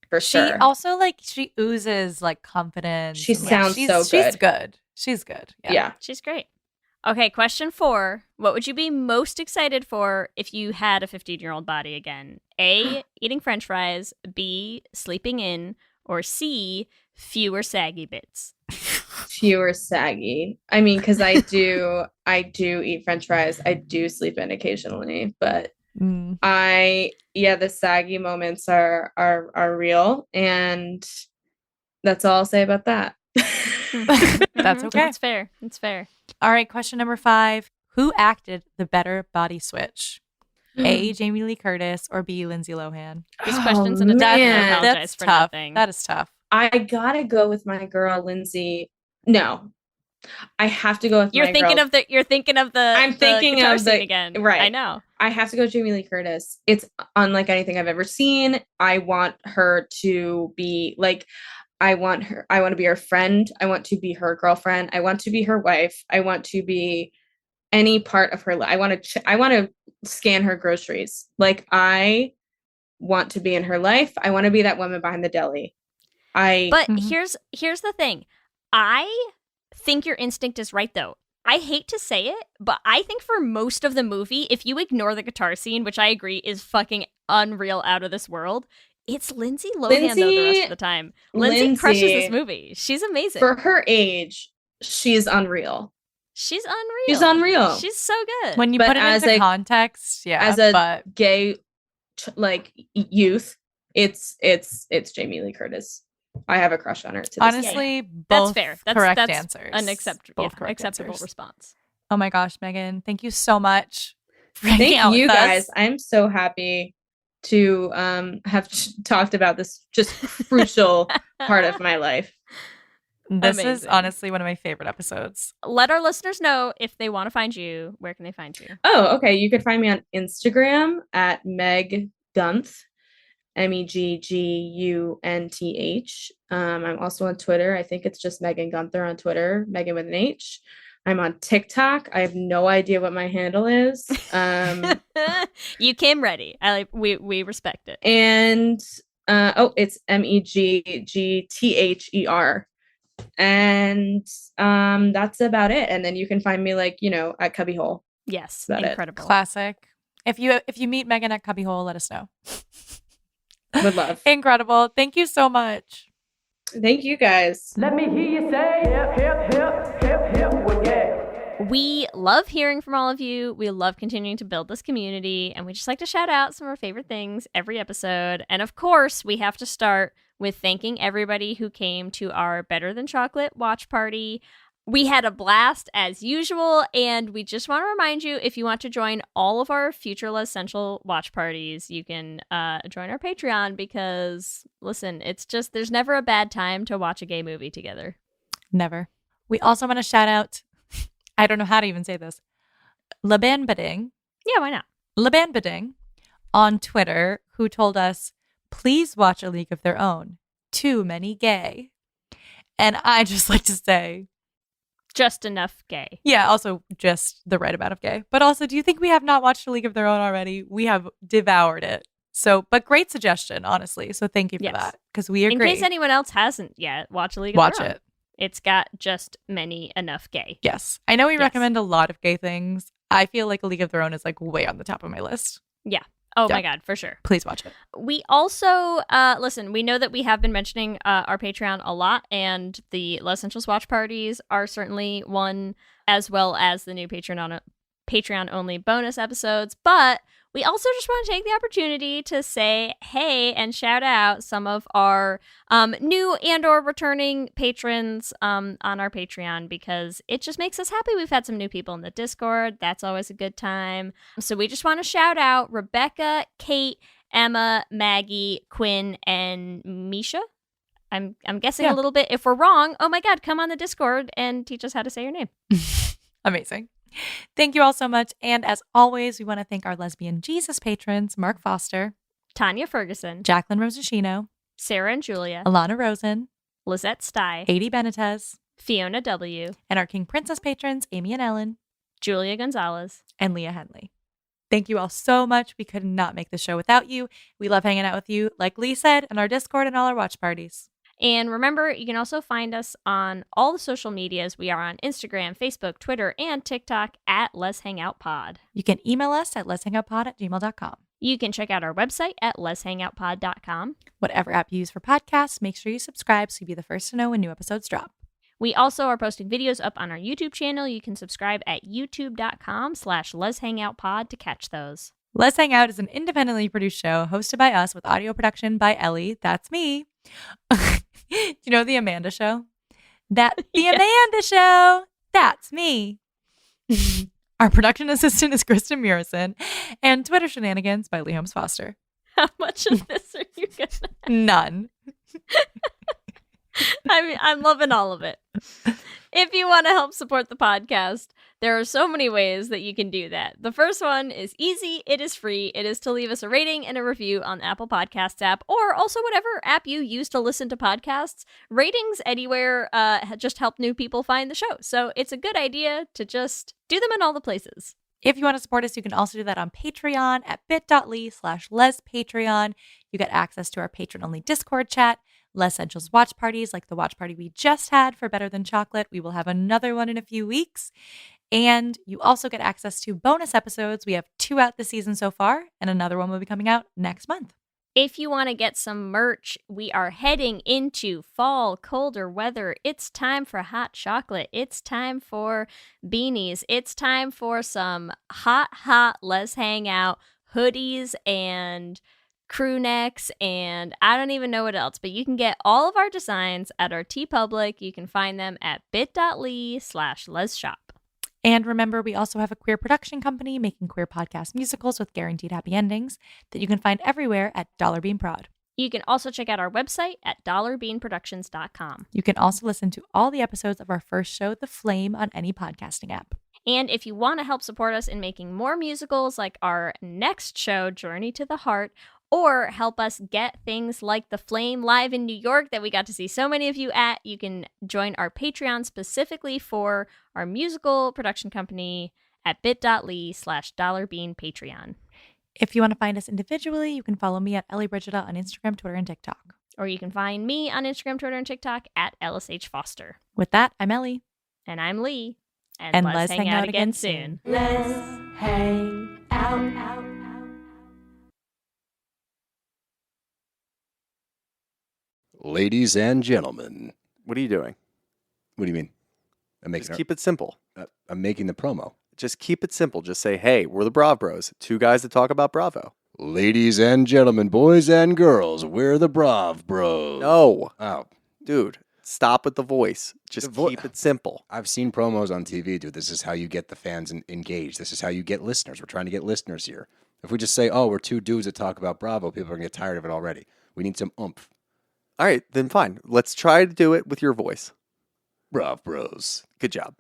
for sure. She also like she oozes like confidence. She and, sounds she's, so good. She's good. She's good. Yeah. She's great. Okay, question 4. What would you be most excited for if you had a 15-year-old body again? A, eating french fries, B, sleeping in, or C, fewer saggy bits? Fewer saggy. I mean, because I do eat french fries. I do sleep in occasionally, but the saggy moments are real, and that's all I'll say about that. That's okay. That's fair. That's fair. All right. Question number 5. Who acted the better body switch? A, Jamie Lee Curtis, or B, Lindsay Lohan? These questions in a text. I apologize That's for tough. nothing. That is tough. I gotta go with my girl Lindsay. No, I have to go with You're my thinking girl. of the. You're thinking of the. I'm thinking guitar of the scene again. right. I know. I have to go Jamie Lee Curtis. It's unlike anything I've ever seen. I want her to be like. I want to be her friend. I want to be her girlfriend. I want to be her wife. I want to be any part of her life. I want to scan her groceries. Like I want to be in her life. I want to be that woman behind the deli. But here's the thing. I think your instinct is right though. I hate to say it, but I think for most of the movie, if you ignore the guitar scene, which I agree is fucking unreal, out of this world, it's Lindsay Lohan though the rest of the time. Lindsay crushes this movie. She's amazing. For her age, she's unreal. She's unreal. She's unreal. She's so good. When you put it into context, yeah. As a gay youth, it's Jamie Lee Curtis. I have a crush on her. To this Honestly, day. both that's fair. correct that's answers. An acceptable answers. response. Oh my gosh, Megan, thank you so much for Thank hanging out you with guys. us. I'm so happy to have talked about this just crucial part of my life. This is Amazing. honestly one of my favorite episodes. Let our listeners know if they want to find you. Where can they find you? Oh, okay. You could find me on Instagram at Meg Gunth, MEGGUNTH. I'm also on Twitter. I think it's just Megan Gunther on Twitter, Megan with an H. I'm on TikTok. I have no idea what my handle is. You came ready. We respect it. And it's MEGGTHER. And that's about it. And then you can find me at Cubbyhole. Yes, incredible. Classic. If you meet Megan at Cubbyhole, let us know. Would love. Incredible. Thank you so much. Thank you guys. Let me hear you say hip, hip, hip, hip, hip, well, yeah. We love hearing from all of you. We love continuing to build this community, and we just like to shout out some of our favorite things every episode. And of course, we have to start with thanking everybody who came to our Better Than Chocolate watch party. We had a blast as usual, and we just want to remind you, if you want to join all of our future Les Central watch parties, you can join our Patreon because, listen, it's just, there's never a bad time to watch a gay movie together. Never. We also want to shout out, I don't know how to even say this, Laban Bading. Yeah, why not? Laban Bading on Twitter, who told us, please watch A League of Their Own. Too many gay. And I just like to say, just enough gay. Yeah, also just the right amount of gay. But also, do you think we have not watched A League of Their Own already? We have devoured it. So, but great suggestion, honestly. So thank you for that. Because we agree. In case anyone else hasn't yet, watch A League of Their Own. Watch it. It's got just many enough gay. Yes. I know we recommend a lot of gay things. I feel like A League of Their Own is way on the top of my list. Yeah. Oh my God, for sure. Please watch it. We also, listen, we know that we have been mentioning our Patreon a lot, and the Les Essentials watch parties are certainly one, as well as the new Patreon-only bonus episodes. But we also just want to take the opportunity to say hey and shout out some of our new and or returning patrons on our Patreon, because it just makes us happy. We've had some new people in the Discord. That's always a good time. So we just want to shout out Rebecca, Kate, Emma, Maggie, Quinn, and Misha. I'm guessing a little bit. If we're wrong, oh my God, come on the Discord and teach us how to say your name. Amazing. Thank you all so much. And as always, we want to thank our Lesbian Jesus patrons, Mark Foster, Tanya Ferguson, Jacqueline Rosacino, Sarah and Julia, Alana Rosen, Lizette Stye, Adi Benitez, Fiona W., and our King Princess patrons, Amy and Ellen, Julia Gonzalez, and Leah Henley. Thank you all so much. We could not make the show without you. We love hanging out with you, like Lee said, in our Discord and all our watch parties. And remember, you can also find us on all the social medias. We are on Instagram, Facebook, Twitter, and TikTok at Let's Hang Out Pod. You can email us at letshangoutpod@gmail.com. You can check out our website at letshangoutpod.com. Whatever app you use for podcasts, make sure you subscribe so you'll be the first to know when new episodes drop. We also are posting videos up on our YouTube channel. You can subscribe at youtube.com/letshangoutpod to catch those. Let's Hang Out is an independently produced show hosted by us with audio production by Ellie. That's me. You know the Amanda Show? Amanda Show. That's me. Our production assistant is Kristen Murison, and Twitter Shenanigans by Lee Holmes Foster. How much of this are you gonna? None. I'm loving all of it. If you want to help support the podcast, there are so many ways that you can do that. The first one is easy. It is free. It is to leave us a rating and a review on the Apple Podcasts app, or also whatever app you use to listen to podcasts. Ratings anywhere just help new people find the show. So it's a good idea to just do them in all the places. If you want to support us, you can also do that on Patreon at bit.ly/lespatreon. You get access to our patron-only Discord chat, Les Essentials watch parties like the watch party we just had for Better Than Chocolate. We will have another one in a few weeks. And you also get access to bonus episodes. We have 2 out this season so far, and another one will be coming out next month. If you want to get some merch, we are heading into fall, colder weather. It's time for hot chocolate. It's time for beanies. It's time for some hot Let's Hang Out hoodies and crew necks, and I don't even know what else, but you can get all of our designs at our TeePublic. You can find them at bit.ly/lesshop. And remember, we also have a queer production company making queer podcast musicals with guaranteed happy endings that you can find everywhere at Dollar Bean Prod. You can also check out our website at dollarbeanproductions.com. You can also listen to all the episodes of our first show, The Flame, on any podcasting app. And if you want to help support us in making more musicals like our next show, Journey to the Heart, or help us get things like The Flame live in New York that we got to see so many of you at, you can join our Patreon specifically for our musical production company at bit.ly/dollarbeanpatreon. If you want to find us individually, you can follow me at Ellie Brigida on Instagram, Twitter, and TikTok. Or you can find me on Instagram, Twitter, and TikTok at LSH Foster. With that, I'm Ellie. And I'm Lee. And let's hang out again soon. Let's hang out. Ladies and gentlemen. What are you doing? What do you mean? Just keep it simple. I'm making the promo. Just keep it simple. Just say, hey, we're the Brav Bros. Two guys that talk about Bravo. Ladies and gentlemen, boys and girls, we're the Brav Bros. No. Oh. Dude, stop with the voice. Just keep it simple. I've seen promos on TV, dude. This is how you get the fans engaged. This is how you get listeners. We're trying to get listeners here. If we just say, oh, we're two dudes that talk about Bravo, people are going to get tired of it already. We need some oomph. All right, then fine. Let's try to do it with your voice. Brav Bros. Good job.